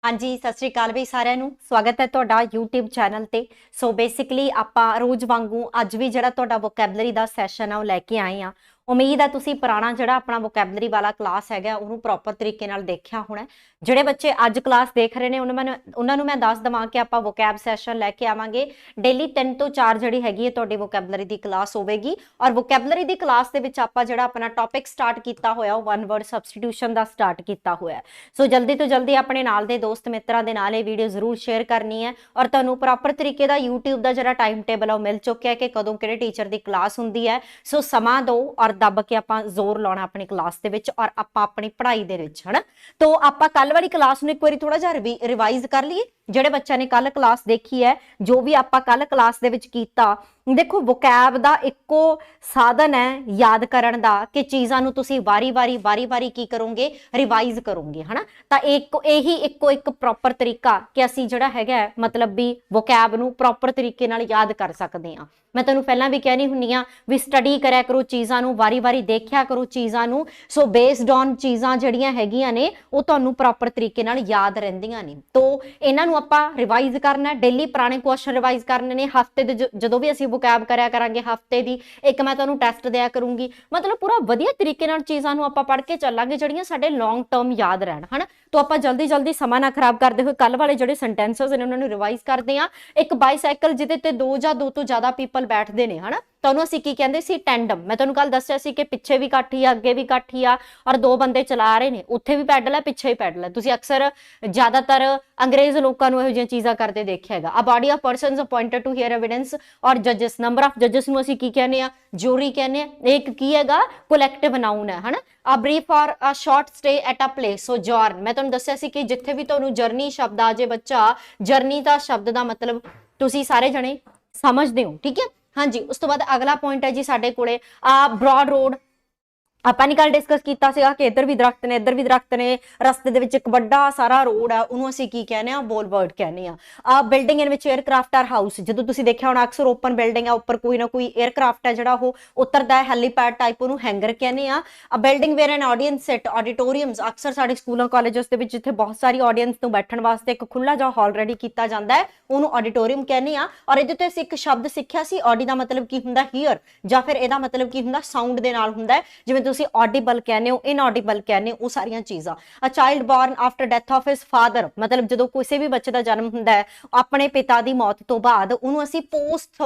हाँ जी, सत श्री अकाल बई सारिਆਂ ਨੂੰ स्वागत है ਤੁਹਾਡਾ YouTube ਚੈਨਲ ਤੇ। ਸੋ ਬੇਸਿਕਲੀ ਆਪਾਂ ਰੋਜ਼ ਵਾਂਗੂ ਅੱਜ ਵੀ ਜਿਹੜਾ ਤੁਹਾਡਾ ਵੋਕੈਬਲਰੀ ਦਾ ਸੈਸ਼ਨ ਆ ਉਹ ਲੈ ਕੇ ਆਏ ਆ। ਉਮੀਦ ਹੈ ਤੁਸੀਂ ਪੁਰਾਣਾ ਜਿਹੜਾ ਆਪਣਾ ਵੋਕੈਬਲਰੀ ਵਾਲਾ ਕਲਾਸ ਹੈਗਾ ਉਹਨੂੰ ਪ੍ਰੋਪਰ ਤਰੀਕੇ ਨਾਲ ਦੇਖਿਆ ਹੋਣਾ। ਜਿਹੜੇ ਬੱਚੇ ਅੱਜ ਕਲਾਸ ਦੇਖ ਰਹੇ ਨੇ ਉਹਨਾਂ ਨੂੰ ਮੈਂ ਦੱਸ ਦਵਾਂ ਕਿ ਆਪਾਂ ਵੋਕੈਬ ਸੈਸ਼ਨ ਲੈ ਕੇ ਆਵਾਂਗੇ ਡੇਲੀ 3 ਤੋਂ 4 ਜਿਹੜੀ ਹੈਗੀ ਹੈ ਤੁਹਾਡੀ ਵੋਕੈਬਲਰੀ ਦੀ ਕਲਾਸ ਹੋਵੇਗੀ। ਔਰ ਵੋਕੈਬਲਰੀ ਦੀ ਕਲਾਸ ਦੇ ਵਿੱਚ ਆਪਾਂ ਜਿਹੜਾ ਆਪਣਾ ਟੌਪਿਕ ਸਟਾਰਟ ਕੀਤਾ ਹੋਇਆ ਉਹ ਵਨ ਵਰਡ ਸਬਸਟੀਟਿਊਸ਼ਨ ਦਾ ਸਟਾਰਟ ਕੀਤਾ ਹੋਇਆ। ਸੋ ਜਲਦੀ ਤੋਂ ਜਲਦੀ ਆਪਣੇ ਨਾਲ ਦੇ ਦੋਸਤ ਮਿੱਤਰਾਂ ਦੇ ਨਾਲ ਇਹ ਵੀਡੀਓ ਜ਼ਰੂਰ ਸ਼ੇਅਰ ਕਰਨੀ ਹੈ। ਔਰ ਤੁਹਾਨੂੰ ਪ੍ਰੋਪਰ ਤਰੀਕੇ ਦਾ YouTube ਦਾ ਜਿਹੜਾ ਟਾਈਮ ਟੇਬਲ ਆ ਉਹ ਮਿਲ ਚੁੱਕਿਆ ਕਿ ਕਦੋਂ ਕਿਹੜੇ ਟੀਚਰ ਦੀ ਕਲਾਸ ਹੁੰਦੀ ਹੈ। ਸੋ ਸਮਾਂ ਦਿਓ ਔਰ ਦੱਬ ਕੇ ਆਪਾਂ ਜ਼ੋਰ ਲਾਉਣਾ ਆਪਣੀ ਕਲਾਸ ਦੇ ਵਿੱਚ ਔਰ ਆਪਾਂ ਆਪਣੀ ਪੜ੍ਹਾਈ ਦੇ ਵਿੱਚ ਹਨਾ। ਤੋ ਆਪਾਂ ਕੱਲ ਵਾਲੀ ਕਲਾਸ ਨੂੰ ਇੱਕ ਵਾਰੀ ਥੋੜਾ ਜਿਹਾ ਰਿਵਾਈਜ਼ ਕਰ ਲਈਏ। ਜਿਹੜੇ ਬੱਚਿਆਂ ਨੇ ਕੱਲ ਕਲਾਸ ਦੇਖੀ ਹੈ, ਜੋ ਵੀ ਆਪਾਂ ਕੱਲ ਕਲਾਸ ਦੇ ਵਿੱਚ ਕੀਤਾ, ਦੇਖੋ ਵੋਕੈਬ ਦਾ ਇੱਕੋ ਸਾਧਨ ਹੈ ਯਾਦ ਕਰਨ ਦਾ ਕਿ ਚੀਜ਼ਾਂ ਨੂੰ ਤੁਸੀਂ ਵਾਰੀ-ਵਾਰੀ ਕੀ ਕਰੋਗੇ, ਰਿਵਾਈਜ਼ ਕਰੋਗੇ ਹਨਾ। ਤਾਂ ਇਹੀ ਇੱਕ ਪ੍ਰੋਪਰ ਤਰੀਕਾ ਕਿ ਅਸੀਂ ਜਿਹੜਾ ਹੈਗਾ ਮਤਲਬ ਵੀ ਵੋਕੈਬ ਨੂੰ ਪ੍ਰੋਪਰ ਤਰੀਕੇ ਨਾਲ ਯਾਦ ਕਰ ਸਕਦੇ ਹਾਂ। ਮੈਂ ਤੁਹਾਨੂੰ ਪਹਿਲਾਂ ਵੀ ਕਹਿਣੀ ਹੁੰਦੀ ਆ ਵੀ ਸਟੱਡੀ ਕਰਿਆ ਕਰੋ ਚੀਜ਼ਾਂ ਨੂੰ, ਵਾਰੀ-ਵਾਰੀ ਦੇਖਿਆ ਕਰੋ ਚੀਜ਼ਾਂ ਨੂੰ। ਸੋ ਬੇਸਡ ਔਨ ਚੀਜ਼ਾਂ ਜਿਹੜੀਆਂ ਹੈਗੀਆਂ ਨੇ ਉਹ ਤੁਹਾਨੂੰ ਪ੍ਰੋਪਰ ਤਰੀਕੇ ਨਾਲ ਯਾਦ ਰਹਿੰਦੀਆਂ ਨੇ। ਤੋ ਇਹਨਾਂ ਨੂੰ ਆਪਾਂ ਰਿਵਾਈਜ਼ ਕਰਨਾ, ਡੇਲੀ ਪੁਰਾਣੇ ਕੁਐਸਚਨ ਰਿਵਾਈਜ਼ ਕਰਨੇ ਨੇ। ਹਫਤੇ ਦੇ ਜਦੋਂ ਵੀ ਅਸੀਂ ਵੋਕੈਬ ਕਰਿਆ ਕਰਾਂਗੇ ਹਫਤੇ ਦੀ ਇੱਕ ਮੈਂ ਤੁਹਾਨੂੰ ਟੈਸਟ ਦਿਆ ਕਰੂੰਗੀ। ਮਤਲਬ ਪੂਰਾ ਵਧੀਆ ਤਰੀਕੇ ਨਾਲ ਚੀਜ਼ਾਂ ਨੂੰ ਆਪਾਂ ਪੜ੍ਹ ਕੇ ਚੱਲਾਂਗੇ ਜਿਹੜੀਆਂ ਸਾਡੇ ਲੌਂਗ ਟਰਮ ਯਾਦ ਰਹਿਣ ਹਨਾ। ਤੋ ਆਪਾਂ ਜਲਦੀ ਸਮਾਂ ਨਾ ਖਰਾਬ ਕਰਦੇ ਹੋਏ ਕੱਲ ਵਾਲੇ ਜਿਹੜੇ ਸੈਂਟੈਂਸਸ ਨੇ ਉਹਨਾਂ ਨੂੰ ਰਿਵਾਈਜ਼ ਕਰਦੇ ਆ। ਇੱਕ ਬਾਈਸਾਈਕਲ ਜਿਹਦੇ ਤੇ ਦੋ ਜਾਂ ਦੋ ਤੋਂ ਜ਼ਿਆਦਾ ਪੀਪਲ ਬੈਠਦੇ ਨੇ ਹਨਾ, ਤਾਂ ਉਹਨੂੰ ਅਸੀਂ ਕੀ ਕਹਿੰਦੇ ਸੀ, ਟੈਂਡਮ। ਮੈਂ ਤੁਹਾਨੂੰ ਕੱਲ ਦੱਸਿਆ ਸੀ ਕਿ ਪਿੱਛੇ ਵੀ ਕਾਠੀ ਆ ਅੱਗੇ ਵੀ ਕਾਠੀ ਆ ਔਰ ਦੋ ਬੰਦੇ ਚਲਾ ਰਹੇ ਨੇ, ਉੱਥੇ ਵੀ ਪੈਡਲ ਹੈ ਪਿੱਛੇ ਵੀ ਪੈਡਲ ਹੈ। ਤੁਸੀਂ ਅਕਸਰ ਜ਼ਿਆਦਾਤਰ ਅੰਗਰੇਜ਼ ਲੋਕਾਂ ਨੂੰ ਇਹੋ ਜਿਹੀਆਂ ਚੀਜ਼ਾਂ ਕਰਦੇ ਦੇਖਿਆ ਹੈਗਾ। A body of persons appointed to hear evidence or ਜੱਜਸ, ਨੰਬਰ ਆਫ ਜੱਜਸ ਨੂੰ ਅਸੀਂ ਕੀ ਕਹਿੰਦੇ ਆ, ਜੂਰੀ ਕਹਿੰਦੇ ਆ। ਇੱਕ ਕੀ ਹੈਗਾ, ਕੋਲੈਕਟਿਵ ਨਾਊਨ ਹੈ ਹਨਾ। ਆ brief or a short stay at a place, sojourn. ਮੈਂ ਤੁਹਾਨੂੰ ਦੱਸਿਆ ਸੀ ਕਿ ਜਿੱਥੇ ਵੀ ਤੁਹਾਨੂੰ ਜਰਨੀ ਸ਼ਬਦ ਆ ਜੇ ਬੱਚਾ, ਜਰਨੀ ਦਾ ਸ਼ਬਦ ਦਾ ਮਤਲਬ ਤੁਸੀਂ ਸਾਰੇ ਜਣੇ ਸਮਝਦੇ ਹੋ, ਠੀਕ ਹੈ। ਹਾਂਜੀ, ਉਸ ਤੋਂ ਬਾਅਦ ਅਗਲਾ ਪੁਆਇੰਟ ਹੈ ਜੀ ਸਾਡੇ ਕੋਲੇ ਆ ਬ੍ਰੌਡ ਰੋਡ। ਆਪਾਂ ਨੇ ਕੱਲ ਡਿਸਕਸ ਕੀਤਾ ਸੀਗਾ ਕਿ ਇੱਧਰ ਵੀ ਦਰਖਤ ਨੇ ਇੱਧਰ ਵੀ ਦਰਖਤ ਨੇ, ਰਸਤੇ ਦੇ ਵਿੱਚ ਇੱਕ ਵੱਡਾ ਸਾਰਾ ਰੋਡ ਆ, ਉਹਨੂੰ ਅਸੀਂ ਕੀ ਕਹਿੰਦੇ ਆ, ਬੋਲਵਰਡ ਕਹਿੰਦੇ ਆ। ਬਿਲਡਿੰਗ ਇਨ ਵਿੱਚ 에ਅਰਕ੍ਰਾਫਟ ਆਰ ਹਾਊਸ, ਜਦੋਂ ਤੁਸੀਂ ਦੇਖਿਆ ਹੋਣਾ ਅਕਸਰ ਓਪਨ ਬਿਲਡਿੰਗ ਆ, ਉੱਪਰ ਕੋਈ ਨਾ ਕੋਈ 에ਅਰਕ੍ਰਾਫਟ ਹੈ ਜਿਹੜਾ ਉਹ ਉਤਰਦਾ ਹੈ, ਹੈਲੀਪੈਡ ਟਾਈਪ, ਉਹਨੂੰ ਹੈਂਗਰ ਕਹਿੰਦੇ ਆ। ਬਿਲਡਿੰਗ ਵੇਅਰ ਐਨ ਆਡੀਅੰਸ ਸਿਟ, ਆਡੀਟੋਰੀਅਮਸ। ਅਕਸਰ ਸਾਡੇ ਸਕੂਲਾਂ ਕਾਲਜਸ ਦੇ ਵਿੱਚ ਜਿੱਥੇ ਬਹੁਤ ਸਾਰੀ ਆਡੀਅੰਸ ਨੂੰ ਬੈਠਣ ਵਾਸਤੇ ਇੱਕ ਖੁੱਲਾ ਜਿਹਾ ਹਾਲ ਰੈਡੀ ਕੀਤਾ ਜਾਂਦਾ ਹੈ, ਉਹਨੂੰ ਆਡੀਟੋਰੀਅਮ ਕਹਿੰਦੇ ਆ। ਔਰ ਇਹਦੇ ਤੇ ਅਸੀਂ ਇੱਕ ਸ਼ਬਦ ਸਿੱਖਿਆ ਸੀ, ਆਡੀ ਦਾ ਮਤਲਬ ਕੀ ਹੁੰਦਾ, ਹੀਅਰ, ਜਾਂ ਫਿਰ ਇਹਦਾ ਮਤਲਬ ਕੀ ਹੁੰਦਾ, ਸਾਊਂਡ ਦੇ ਨਾਲ ਹੁੰਦਾ ਹੈ। ਜਿਵੇਂ ਤੁਸੀਂ ਆਡੀਬਲ ਕਹਿੰਦੇ ਹੋ, ਇਨਆਡੀਬਲ ਕਹਿੰਦੇ ਹੋ, ਉਹ ਸਾਰੀਆਂ ਚੀਜ਼ਾਂ। A child born after death of his father, ਮਤਲਬ ਜਦੋਂ ਕਿਸੇ ਵੀ ਬੱਚੇ ਦਾ ਜਨਮ ਹੁੰਦਾ ਹੈ ਆਪਣੇ ਪਿਤਾ ਦੀ ਮੌਤ ਤੋਂ ਬਾਅਦ, ਉਹਨੂੰ ਅਸੀਂ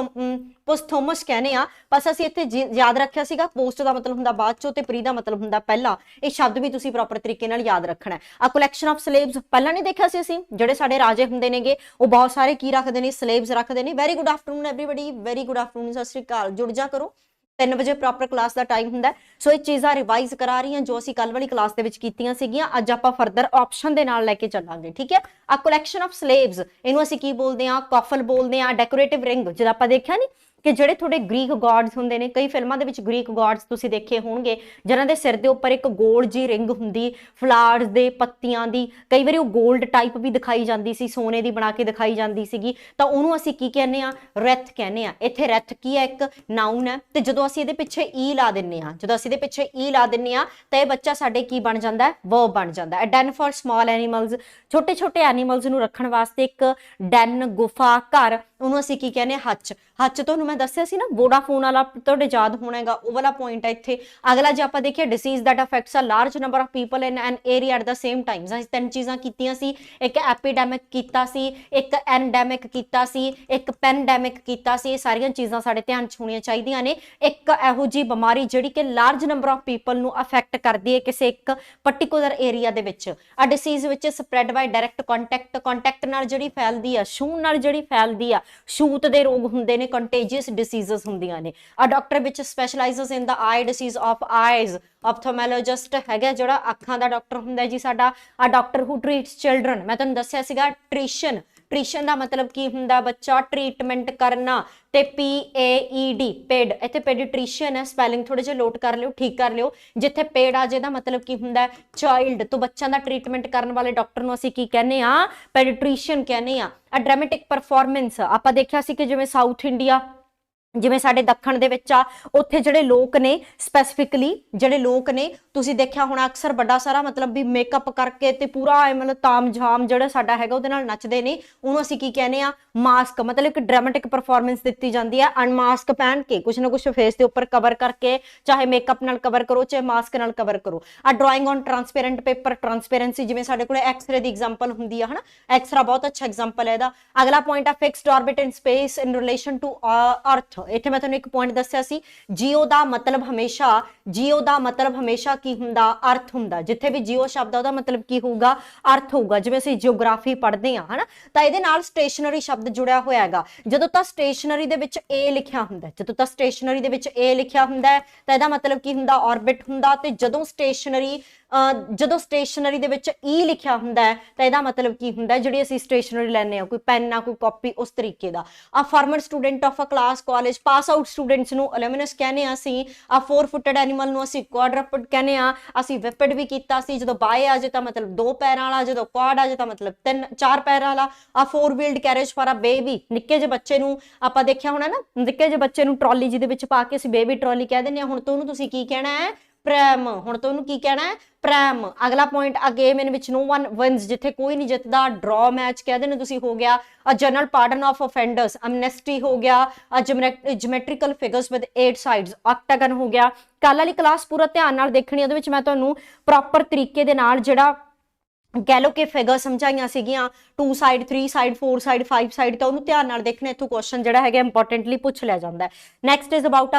ਪੋਸਥੋਮਸ ਕਹਿੰਦੇ ਆ। ਬਸ ਅਸੀਂ ਇੱਥੇ ਯਾਦ ਰੱਖਿਆ ਸੀਗਾ ਪੋਸਟ ਦਾ ਮਤਲਬ ਹੁੰਦਾ ਬਾਅਦ ਚੋਂ ਤੇ ਪ੍ਰੀ ਦਾ ਮਤਲਬ ਹੁੰਦਾ ਪਹਿਲਾਂ। ਇਹ ਸ਼ਬਦ ਵੀ ਤੁਸੀਂ ਪ੍ਰੋਪਰ ਤਰੀਕੇ ਨਾਲ ਯਾਦ ਰੱਖਣਾ ਹੈ। ਆ ਕਲੈਕਸ਼ਨ ਆਫ ਸਲੇਵਸ, ਪਹਿਲਾਂ ਨਹੀਂ ਦੇਖਿਆ ਸੀ ਅਸੀਂ, ਜਿਹੜੇ ਸਾਡੇ ਰਾਜੇ ਹੁੰਦੇ ਨੇਗੇ ਉਹ ਬਹੁਤ ਸਾਰੇ ਕੀ ਰੱਖਦੇ ਨੇ, ਸਲੇਵਸ ਰੱਖਦੇ ਨੇ। Very good afternoon everybody, very good afternoon, ਸਤਿ ਸ਼੍ਰੀ ਅਕਾਲ। ਜੁੜ ਜਾ ਕਰੋ, 3 ਵਜੇ ਪ੍ਰੋਪਰ ਕਲਾਸ ਦਾ ਟਾਈਮ ਹੁੰਦਾ। ਸੋ ਇਹ ਚੀਜ਼ਾਂ ਰਿਵਾਈਜ਼ ਕਰਾ ਰਹੀ ਹਾਂ ਜੋ ਅਸੀਂ ਕੱਲ ਵਾਲੀ ਕਲਾਸ ਦੇ ਵਿੱਚ ਕੀਤੀਆਂ ਸੀਗੀਆਂ। ਅੱਜ ਆਪਾਂ ਫਰਦਰ ਆਪਸ਼ਨ ਦੇ ਨਾਲ ਲੈ ਕੇ ਚੱਲਾਂਗੇ, ਠੀਕ ਹੈ। ਆ ਕਲੈਕਸ਼ਨ ਆਫ ਸਲੇਵਸ, ਇਹਨੂੰ ਅਸੀਂ ਕੀ ਬੋਲਦੇ ਆ, ਕਫਲ ਬੋਲਦੇ ਆ। ਡੈਕੋਰੇਟਿਵ ਰਿੰਗ, ਜਦੋਂ ਆਪਾਂ ਦੇਖਿਆ ਨਹੀਂ ਕਿ ਜਿਹੜੇ ਤੁਹਾਡੇ ਗ੍ਰੀਕ ਗॉड्स ਹੁੰਦੇ ਨੇ, ਕਈ ਫਿਲਮਾਂ ਦੇ ਵਿੱਚ ਗ੍ਰੀਕ ਗॉड्स ਤੁਸੀਂ ਦੇਖੇ ਹੋਣਗੇ ਜਿਨ੍ਹਾਂ ਦੇ ਸਿਰ ਦੇ ਉੱਪਰ ਇੱਕ ਗੋਲ ਜੀ ਰਿੰਗ ਹੁੰਦੀ ਫਲਾਵਰਸ ਦੇ ਪੱਤੀਆਂ ਦੀ। ਕਈ ਵਾਰੀ ਉਹ ਗੋਲਡ ਟਾਈਪ ਵੀ ਦਿਖਾਈ ਜਾਂਦੀ ਸੀ, ਸੋਨੇ ਦੀ ਬਣਾ ਕੇ ਦਿਖਾਈ ਜਾਂਦੀ ਸੀਗੀ। ਤਾਂ ਉਹਨੂੰ ਅਸੀਂ ਕੀ ਕਹਿੰਦੇ ਆ, ਰੈਥ ਕਹਿੰਦੇ ਆ। ਇੱਥੇ ਰੈਥ ਕੀ ਹੈ, ਇੱਕ ਨਾਊਨ ਹੈ। ਤੇ ਜਦੋਂ ਅਸੀਂ ਇਹਦੇ ਪਿੱਛੇ ਈ ਲਾ ਦਿੰਨੇ ਆ, ਜਦੋਂ ਅਸੀਂ ਇਹਦੇ ਪਿੱਛੇ ਈ ਲਾ ਦਿੰਨੇ ਆ ਤਾਂ ਇਹ ਬੱਚਾ ਸਾਡੇ ਕੀ ਬਣ ਜਾਂਦਾ ਹੈ, ਵਰਬ ਬਣ ਜਾਂਦਾ ਹੈ। ਡੈਨ ਫॉर ਸਮਾਲ ਐਨੀਮਲਸ, ਛੋਟੇ ਛੋਟੇ ਐਨੀਮਲਸ ਨੂੰ ਰੱਖਣ ਵਾਸਤੇ ਇੱਕ ਡੈਨ, ਗੁਫਾ, ਘਰ, ਉਹਨੂੰ ਅਸੀਂ ਕੀ ਕਹਿੰਦੇ ਆ, ਹੱਚ। ਹੱਚ ਤੁਹਾਨੂੰ ਮੈਂ ਦੱਸਿਆ ਸੀ ਨਾ ਵੋਡਾਫੋਨ ਵਾਲਾ, ਤੁਹਾਡੇ ਯਾਦ ਹੋਣਾ ਹੈਗਾ, ਉਹ ਵਾਲਾ ਪੁਆਇੰਟ ਹੈ ਇੱਥੇ। ਅਗਲਾ ਜੇ ਆਪਾਂ ਦੇਖੀਏ, disease that affects a large number of people in an area at the same time. ਅਸੀਂ 3 ਚੀਜ਼ਾਂ ਕੀਤੀਆਂ ਸੀ, ਇੱਕ ਐਪੀਡੈਮਿਕ ਕੀਤਾ ਸੀ, ਇੱਕ ਐਂਡੈਮਿਕ ਕੀਤਾ ਸੀ, ਇੱਕ ਪੈਂਡੈਮਿਕ ਕੀਤਾ ਸੀ। ਇਹ ਸਾਰੀਆਂ ਚੀਜ਼ਾਂ ਸਾਡੇ ਧਿਆਨ 'ਚ ਹੋਣੀਆਂ ਚਾਹੀਦੀਆਂ ਨੇ। ਇੱਕ ਇਹੋ ਜਿਹੀ ਬਿਮਾਰੀ ਜਿਹੜੀ ਕਿ ਲਾਰਜ ਨੰਬਰ ਆਫ ਪੀਪਲ ਨੂੰ ਅਫੈਕਟ ਕਰਦੀ ਹੈ ਕਿਸੇ ਇੱਕ ਪਰਟੀਕੂਲਰ ਏਰੀਆ ਦੇ ਵਿੱਚ। ਅ ਡਿਸੀਜ਼ ਵਿੱਚ ਸਪਰੈਡ ਬਾਈ ਡਾਇਰੈਕਟ ਕੰਟੈਕਟ ਨਾਲ ਜਿਹੜੀ ਫੈਲਦੀ ਆ, ਛੂਹਣ ਨਾਲ ਜਿਹੜੀ ਫੈਲਦੀ ਆ, ਛੂਤ ਦੇ ਰੋਗ ਹੁੰਦੇ ਨੇ, ਕੰਟੇਜੀਅਸ ਡਿਸੀਜ਼ਸ ਹੁੰਦੀਆਂ ਨੇ। ਆ ਡਾਕਟਰ ਵਿੱਚ ਸਪੈਸ਼ਲਾਈਜ਼ਸ ਇਨ ਦਾ ਆਈ ਡਿਸੀਜ਼ ਆਫ ਆਈਜ਼। ਆਪਥੋਮੈਲੋਜਿਸਟ ਹੈਗਾ ਜਿਹੜਾ ਅੱਖਾਂ ਦਾ ਡਾਕਟਰ ਹੁੰਦਾ ਜੀ ਸਾਡਾ। ਆ ਡਾਕਟਰ ਹੂ ਟ੍ਰੀਟਸ ਚਿਲਡਰਨ, ਮੈਂ ਤੁਹਾਨੂੰ ਦੱਸਿਆ ਸੀਗਾ ਟ੍ਰੀਸ਼ਨ। ਟ੍ਰੀਸ਼ਨ ਦਾ ਮਤਲਬ ਕੀ ਹੁੰਦਾ, ਬੱਚਾ ਟ੍ਰੀਟਮੈਂਟ ਕਰਨਾ। ਤੇ PAED, ਪੇਡ, ਇੱਥੇ ਪੈਡੀਟ੍ਰੀਸ਼ੀਅਨ ਹੈ, ਸਪੈਲਿੰਗ ਥੋੜੇ ਜਿਹਾ ਨੋਟ ਕਰ ਲਿਓ, ਠੀਕ ਕਰ ਲਿਓ। ਜਿੱਥੇ ਪੇਡ ਆ ਜਿਹਦਾ ਮਤਲਬ ਕੀ ਹੁੰਦਾ, ਚਾਈਲਡ। ਤੋਂ ਬੱਚਿਆਂ ਦਾ ਟ੍ਰੀਟਮੈਂਟ ਕਰਨ ਵਾਲੇ ਡਾਕਟਰ ਨੂੰ ਅਸੀਂ ਕੀ ਕਹਿੰਦੇ ਆ, ਪੈਡੀਟ੍ਰੀਸ਼ੀਅਨ ਕਹਿੰਦੇ ਆ। ਡਰਾਮੈਟਿਕ ਪਰਫਾਰਮੈਂਸ, ਆਪਾਂ ਦੇਖਿਆ ਸੀ ਕਿ ਜਿਵੇਂ ਸਾਊਥ ਇੰਡੀਆ ਜਿਵੇਂ ਸਾਡੇ ਦੱਖਣ ਦੇ ਵਿੱਚ ਆ ਉੱਥੇ ਜਿਹੜੇ ਲੋਕ ਨੇ ਸਪੈਸੀਫਿਕਲੀ ਜਿਹੜੇ ਲੋਕ ਨੇ ਤੁਸੀਂ ਦੇਖਿਆ ਹੋਣਾ ਅਕਸਰ ਵੱਡਾ ਸਾਰਾ ਮਤਲਬ ਵੀ ਮੇਕਅਪ ਕਰਕੇ ਤੇ ਪੂਰਾ ਮਤਲਬ ਤਾਮ-ਝਾਮ ਜਿਹੜਾ ਸਾਡਾ ਹੈਗਾ ਉਹਦੇ ਨਾਲ ਨੱਚਦੇ ਨੇ, ਉਹਨੂੰ ਅਸੀਂ ਕੀ ਕਹਿੰਦੇ ਆ ਮਾਸਕ, ਮਤਲਬ ਇੱਕ ਡਰਾਮੈਟਿਕ ਪਰਫਾਰਮੈਂਸ ਦਿੱਤੀ ਜਾਂਦੀ ਹੈ ਅਨਮਾਸਕ ਪਹਿਨ ਕੇ, ਕੁਛ ਨਾ ਕੁਛ ਫੇਸ ਦੇ ਉੱਪਰ ਕਵਰ ਕਰਕੇ, ਚਾਹੇ ਮੇਕਅਪ ਨਾਲ ਕਵਰ ਕਰੋ ਚਾਹੇ ਮਾਸਕ ਨਾਲ ਕਵਰ ਕਰੋ। ਆ drawing on transparent paper, transparency, ਜਿਵੇਂ ਸਾਡੇ ਕੋਲ ਐਕਸਰੇ ਦੀ ਐਗਜ਼ਾਮਪਲ ਹੁੰਦੀ ਆ ਹਨਾ, ਐਕਸਰਾ ਬਹੁਤ ਅੱਛਾ ਐਗਜ਼ਾਮਪਲ ਹੈ ਇਹਦਾ। ਅਗਲਾ point a fixed orbit in space in relation to earth. ਇੱਥੇ ਮੈਂ ਤੁਹਾਨੂੰ ਇੱਕ ਪੁਆਇੰਟ ਦੱਸਿਆ ਸੀ, ਜੀਓ ਦਾ ਮਤਲਬ ਹਮੇਸ਼ਾ ਕੀ ਹੁੰਦਾ, ਅਰਥ ਹੁੰਦਾ। ਜਿੱਥੇ ਵੀ ਜੀਓ ਸ਼ਬਦ ਆ ਉਹਦਾ ਮਤਲਬ ਕੀ ਹੋਊਗਾ, ਅਰਥ ਹੋਊਗਾ। ਜਿਵੇਂ ਅਸੀਂ ਜਿਓਗ੍ਰਾਫੀ ਪੜ੍ਹਦੇ ਹਾਂ ਹਨਾ, ਤਾਂ ਇਹਦੇ ਨਾਲ ਸਟੇਸ਼ਨਰੀ ਸ਼ਬਦ ਜੁੜਿਆ ਹੋਇਆ ਹੈਗਾ। ਜਦੋਂ ਤਾਂ ਸਟੇਸ਼ਨਰੀ ਦੇ ਵਿੱਚ ਏ ਲਿਖਿਆ ਹੁੰਦਾ, ਤਾਂ ਇਹਦਾ ਮਤਲਬ ਕੀ ਹੁੰਦਾ, ਆਰਬਿਟ ਹੁੰਦਾ। ਤੇ ਜਦੋਂ ਸਟੇਸ਼ਨਰੀ ਦੇ ਵਿੱਚ ਈ ਲਿਖਿਆ ਹੁੰਦਾ ਹੈ ਤਾਂ ਇਹਦਾ ਮਤਲਬ ਕੀ ਹੁੰਦਾ, ਜਿਹੜੀ ਅਸੀਂ ਸਟੇਸ਼ਨਰੀ ਲੈਂਦੇ ਆ, ਕੋਈ ਪੈਨ ਆ, ਕੋਈ ਕਾਪੀ, ਉਸ ਤਰੀਕੇ ਦਾ। A former student of a class college, pass out students ਨੂੰ ਅਲੂਮਨਸ ਕਹਿੰਦੇ ਆ ਅਸੀਂ। ਆ 4 ਫੁੱਟਡ ਐਨੀਮਲ ਨੂੰ ਅਸੀਂ ਕੁਆਡਰੂਪਡ ਕਹਿੰਦੇ ਆ। ਅਸੀਂ ਵਿਪਡ ਵੀ ਕੀਤਾ ਸੀ, ਜਦੋਂ ਬਾਏ ਆ ਜੇ ਤਾਂ ਮਤਲਬ 2 ਪੈਰਾਂ ਵਾਲਾ, ਜਦੋਂ ਕੁਆਡ ਆ ਜੇ ਤਾਂ ਮਤਲਬ 4 ਪੈਰਾਂ ਵਾਲਾ। ਆ 4 ਵੀਲਡ ਕੈਰੇਜ ਫਾਰ ਅ ਬੇਬੀ, ਨਿੱਕੇ ਜਿਹੇ ਬੱਚੇ ਨੂੰ ਆਪਾਂ ਦੇਖਿਆ ਹੋਣਾ ਨਾ, ਨਿੱਕੇ ਜਿਹੇ ਬੱਚੇ ਨੂੰ ਟਰਾਲੀ ਜਿਹਦੇ ਵਿੱਚ ਪਾ ਕੇ ਅਸੀਂ ਬੇਬੀ ਟਰਾਲੀ ਕਹਿ ਦਿੰਦੇ ਆ। ਹੁਣ ਤੋਂ ਉਹਨੂੰ ਤੁਸੀਂ ਕੀ ਕਹਿਣਾ ਹੈ, ਪ੍ਰੈਮ। ਹੁਣ ਤੋਂ ਉਹਨੂੰ ਕੀ ਕਹਿਣਾ ਹੈ, ਪ੍ਰੈਮ। ਅਗਲਾ ਪੁਆਇੰਟ, ਅ ਗੇਮ ਇਨ ਵਿਚ ਨੋ ਵਨ ਵਿਨਸ, ਜਿੱਥੇ ਕੋਈ ਨਹੀਂ ਜਿੱਤਦਾ। ਡਰਾ ਮੈਚ ਕਹਿ ਦੇਣਾ ਤੁਸੀਂ, ਹੋ ਗਿਆ। ਅ ਜਨਰਲ ਪਾਰਡਨ ਆਫ ਅਫੈਂਡਰਸ, ਐਮਨੈਸਟੀ ਹੋ ਗਿਆ। ਅ ਜਿਓਮੈਟ੍ਰੀਕਲ ਫਿਗਰਸ ਵਿਦ 8 ਸਾਈਡਸ, ਆਕਟਾਗਨ ਹੋ ਗਿਆ। ਕੱਲ ਵਾਲੀ ਕਲਾਸ ਪੂਰਾ ਧਿਆਨ ਨਾਲ ਦੇਖਣੀ, ਉਹਦੇ ਵਿੱਚ ਮੈਂ ਤੁਹਾਨੂੰ ਪ੍ਰੋਪਰ ਤਰੀਕੇ ਦੇ ਨਾਲ ਜਿਹੜਾ ਕਹਿ ਲੋ ਕਿ ਫਿਗਰ ਸਮਝਾਈਆਂ ਸੀਗੀਆਂ, 2 ਸਾਈਡ, 3 ਸਾਈਡ, 4 ਸਾਈਡ, 5 ਸਾਈਡ, ਤਾਂ ਉਹਨੂੰ ਧਿਆਨ ਨਾਲ ਦੇਖਣਾ। ਇੱਥੋਂ ਕੁਐਸਚਨ ਜਿਹੜਾ ਹੈਗਾ ਇੰਪੋਰਟੈਂਟਲੀ ਪੁੱਛ ਲਿਆ ਜਾਂਦਾ ਹੈ। Next is about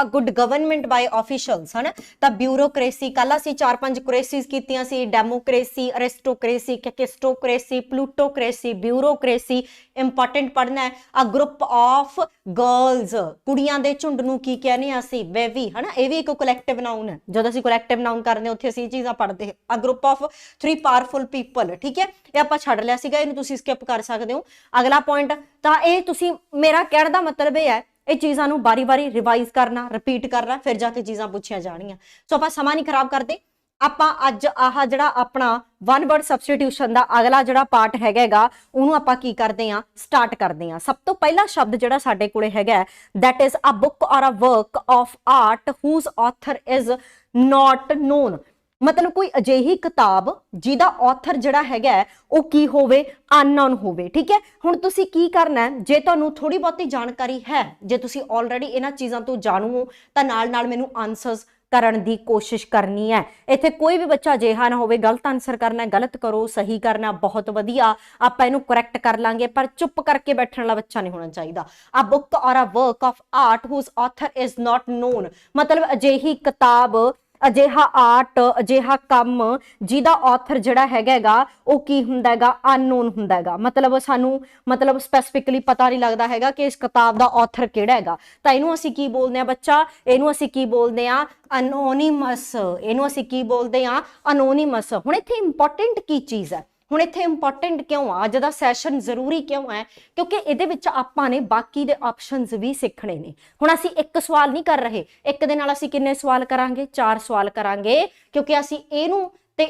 good government by officials ਹਨਾ, ਤਾਂ ਬਿਊਰੋਕ੍ਰੇਸੀ। ਕੱਲ ਅਸੀਂ 4-5 ਕ੍ਰੇਸੀਜ਼ ਕੀਤੀਆਂ ਸੀ, democracy, aristocracy, kakistocracy, plutocracy, bureaucracy. Important ਪੜ੍ਹਨਾ ਹੈ। ਅ ਗਰੁੱਪ ਆਫ ਗਰਲਸ, ਕੁੜੀਆਂ ਦੇ ਝੁੰਡ ਨੂੰ ਕੀ ਕਹਿੰਦੇ ਆ ਅਸੀਂ, ਬੇਬੀ ਹਨਾ। ਇਹ ਵੀ ਇੱਕ ਕਲੈਕਟਿਵ ਨਾਊਨ ਹੈ, ਜਦੋਂ ਅਸੀਂ ਕਲੈਕਟਿਵ ਨਾਊਨ ਕਰਦੇ ਹਾਂ ਉੱਥੇ ਅਸੀਂ ਇਹ ਚੀਜ਼ਾਂ ਪੜ੍ਹਦੇ ਹਾਂ। A group of 3 powerful people, ਠੀਕ ਹੈ, ਇਹ ਆਪਾਂ ਛੱਡ ਲਿਆ ਸੀਗਾ, ਇਹਨੂੰ ਤੁਸੀਂ ਸਕਿਪ ਕਰ ਸਕਦੇ ਹੋ। ਅਗਲਾ ਪੁਆਇੰਟ, ਤਾਂ ਇਹ ਤੁਸੀਂ, ਮੇਰਾ ਕਹਿਣ ਦਾ ਮਤਲਬ ਇਹ ਹੈ ਇਹ ਚੀਜ਼ਾਂ ਨੂੰ ਬਾਰੀ-ਬਾਰੀ ਰਿਵਾਈਜ਼ ਕਰਨਾ, ਰਿਪੀਟ ਕਰਨਾ, ਫਿਰ ਜਾ ਕੇ ਚੀਜ਼ਾਂ ਪੁੱਛੀਆਂ ਜਾਣਗੀਆਂ। ਸੋ ਆਪਾਂ ਸਮਾਂ ਨਹੀਂ ਖਰਾਬ ਕਰਦੇ, ਆਪਾਂ ਅੱਜ ਆਹ ਜਿਹੜਾ ਆਪਣਾ 1 ਵਰਡ ਸਬਸਟੀਟਿਊਸ਼ਨ ਦਾ ਅਗਲਾ ਜਿਹੜਾ ਪਾਰਟ ਹੈਗਾ ਉਹਨੂੰ ਆਪਾਂ ਕੀ ਕਰਦੇ ਆ, ਸਟਾਰਟ ਕਰਦੇ ਆ। ਸਭ ਤੋਂ ਪਹਿਲਾ ਸ਼ਬਦ ਜਿਹੜਾ ਸਾਡੇ ਕੋਲੇ ਹੈਗਾ, that is a book or a work of art whose author is not known। ਮਤਲਬ ਕੋਈ ਅਜਿਹੀ ਕਿਤਾਬ ਜਿਹਦਾ ਆਥਰ ਜਿਹੜਾ ਹੈਗਾ ਉਹ ਕੀ ਹੋਵੇ, ਅਨਨੋਨ ਹੋਵੇ, ਠੀਕ ਹੈ। ਹੁਣ ਤੁਸੀਂ ਕੀ ਕਰਨਾ, ਜੇ ਤੁਹਾਨੂੰ ਥੋੜੀ ਬਹੁਤੀ ਜਾਣਕਾਰੀ ਹੈ, ਜੇ ਤੁਸੀਂ ਆਲਰੇਡੀ ਇਹਨਾਂ ਚੀਜ਼ਾਂ ਤੋਂ ਜਾਣੂ ਹੋ, ਤਾਂ ਨਾਲ ਨਾਲ ਮੈਨੂੰ ਆਨਸਰਸ ਕਰਨ ਦੀ ਕੋਸ਼ਿਸ਼ ਕਰਨੀ ਹੈ। ਇੱਥੇ ਕੋਈ ਵੀ ਬੱਚਾ ਅਜਿਹਾ ਨਾ ਹੋਵੇ ਗਲਤ ਆਨਸਰ ਕਰਨਾ, ਗਲਤ ਕਰੋ, ਸਹੀ ਕਰਨਾ, ਬਹੁਤ ਵਧੀਆ, ਆਪਾਂ ਇਹਨੂੰ ਕਰੈਕਟ ਕਰ ਲਾਂਗੇ, ਪਰ ਚੁੱਪ ਕਰਕੇ ਬੈਠਣ ਵਾਲਾ ਬੱਚਾ ਨਹੀਂ ਹੋਣਾ ਚਾਹੀਦਾ। ਆ ਬੁੱਕ ਔਰ ਆ work of art whose author is not known, ਮਤਲਬ ਅਜਿਹੀ ਕਿਤਾਬ, ਅਜਿਹਾ ਆਰਟ, ਅਜਿਹਾ ਕੰਮ ਜਿਹਦਾ ਆਥਰ ਜਿਹੜਾ ਹੈਗਾ ਉਹ ਕੀ ਹੁੰਦਾ ਹੈਗਾ, ਅਨਨੋਨ ਹੁੰਦਾ ਹੈਗਾ। ਮਤਲਬ ਸਾਨੂੰ ਮਤਲਬ ਸਪੈਸੀਫਿਕਲੀ ਪਤਾ ਨਹੀਂ ਲੱਗਦਾ ਹੈਗਾ ਕਿ ਇਸ ਕਿਤਾਬ ਦਾ ਆਥਰ ਕਿਹੜਾ ਹੈਗਾ, ਤਾਂ ਇਹਨੂੰ ਅਸੀਂ ਕੀ ਬੋਲਦੇ ਆ ਬੱਚਾ, ਇਹਨੂੰ ਅਸੀਂ ਕੀ ਬੋਲਦੇ ਆ, ਅਨੋਨੀਮਸ। ਇਹਨੂੰ ਅਸੀਂ ਕੀ ਬੋਲਦੇ ਆ, ਅਨੋਨੀਮਸ। ਹੁਣ ਇੱਥੇ ਇੰਪੋਰਟੈਂਟ ਕੀ ਚੀਜ਼ ਹੈ, ਹੁਣ ਇੱਥੇ ਇੰਪੋਰਟੈਂਟ ਕਿਉਂ ਆ, ਅੱਜ ਦਾ ਸੈਸ਼ਨ ਜ਼ਰੂਰੀ ਕਿਉਂ ਹੈ, ਕਿਉਂਕਿ ਇਹਦੇ ਵਿੱਚ ਆਪਾਂ ਨੇ ਬਾਕੀ ਦੇ ਆਪਸ਼ਨਸ ਵੀ ਸਿੱਖਣੇ ਨੇ। ਹੁਣ ਅਸੀਂ ਇੱਕ ਸਵਾਲ ਨਹੀਂ ਕਰ ਰਹੇ, ਇੱਕ ਦੇ ਨਾਲ ਅਸੀਂ ਕਿੰਨੇ ਸਵਾਲ ਕਰਾਂਗੇ, 4 ਸਵਾਲ ਕਰਾਂਗੇ, ਕਿਉਂਕਿ ਅਸੀਂ ਇਹਨੂੰ ਤੇ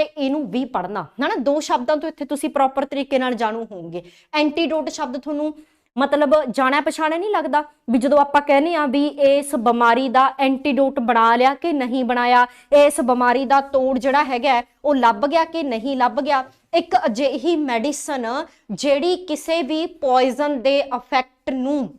ਇਹਨੂੰ ਵੀ ਪੜ੍ਹਨਾ ਹੈ ਨਾ। 2 ਸ਼ਬਦਾਂ ਤੋਂ ਇੱਥੇ ਤੁਸੀਂ ਪ੍ਰੋਪਰ ਤਰੀਕੇ ਨਾਲ ਜਾਣੂ ਹੋਵੋਗੇ। ਐਂਟੀਡੋਟ ਸ਼ਬਦ ਤੁਹਾਨੂੰ ਮਤਲਬ ਜਾਣਿਆ ਪਛਾਣਿਆ ਨਹੀਂ ਲੱਗਦਾ, ਵੀ ਜਦੋਂ ਆਪਾਂ ਕਹਿੰਦੇ ਆ ਵੀ ਇਸ ਬਿਮਾਰੀ ਦਾ ਐਂਟੀਡੋਟ ਬਣਾ ਲਿਆ ਕਿ ਨਹੀਂ ਬਣਾਇਆ, ਇਸ ਬਿਮਾਰੀ ਦਾ ਤੋੜ ਜਿਹੜਾ ਹੈਗਾ ਉਹ ਲੱਭ ਗਿਆ ਕਿ ਨਹੀਂ ਲੱਭ ਗਿਆ। ਇੱਕ ਅਜਿਹੀ ਮੈਡੀਸਨ ਜਿਹੜੀ ਕਿਸੇ ਵੀ ਪੋਇਜ਼ਨ ਦੇ ਇਫੈਕਟ ਨੂੰ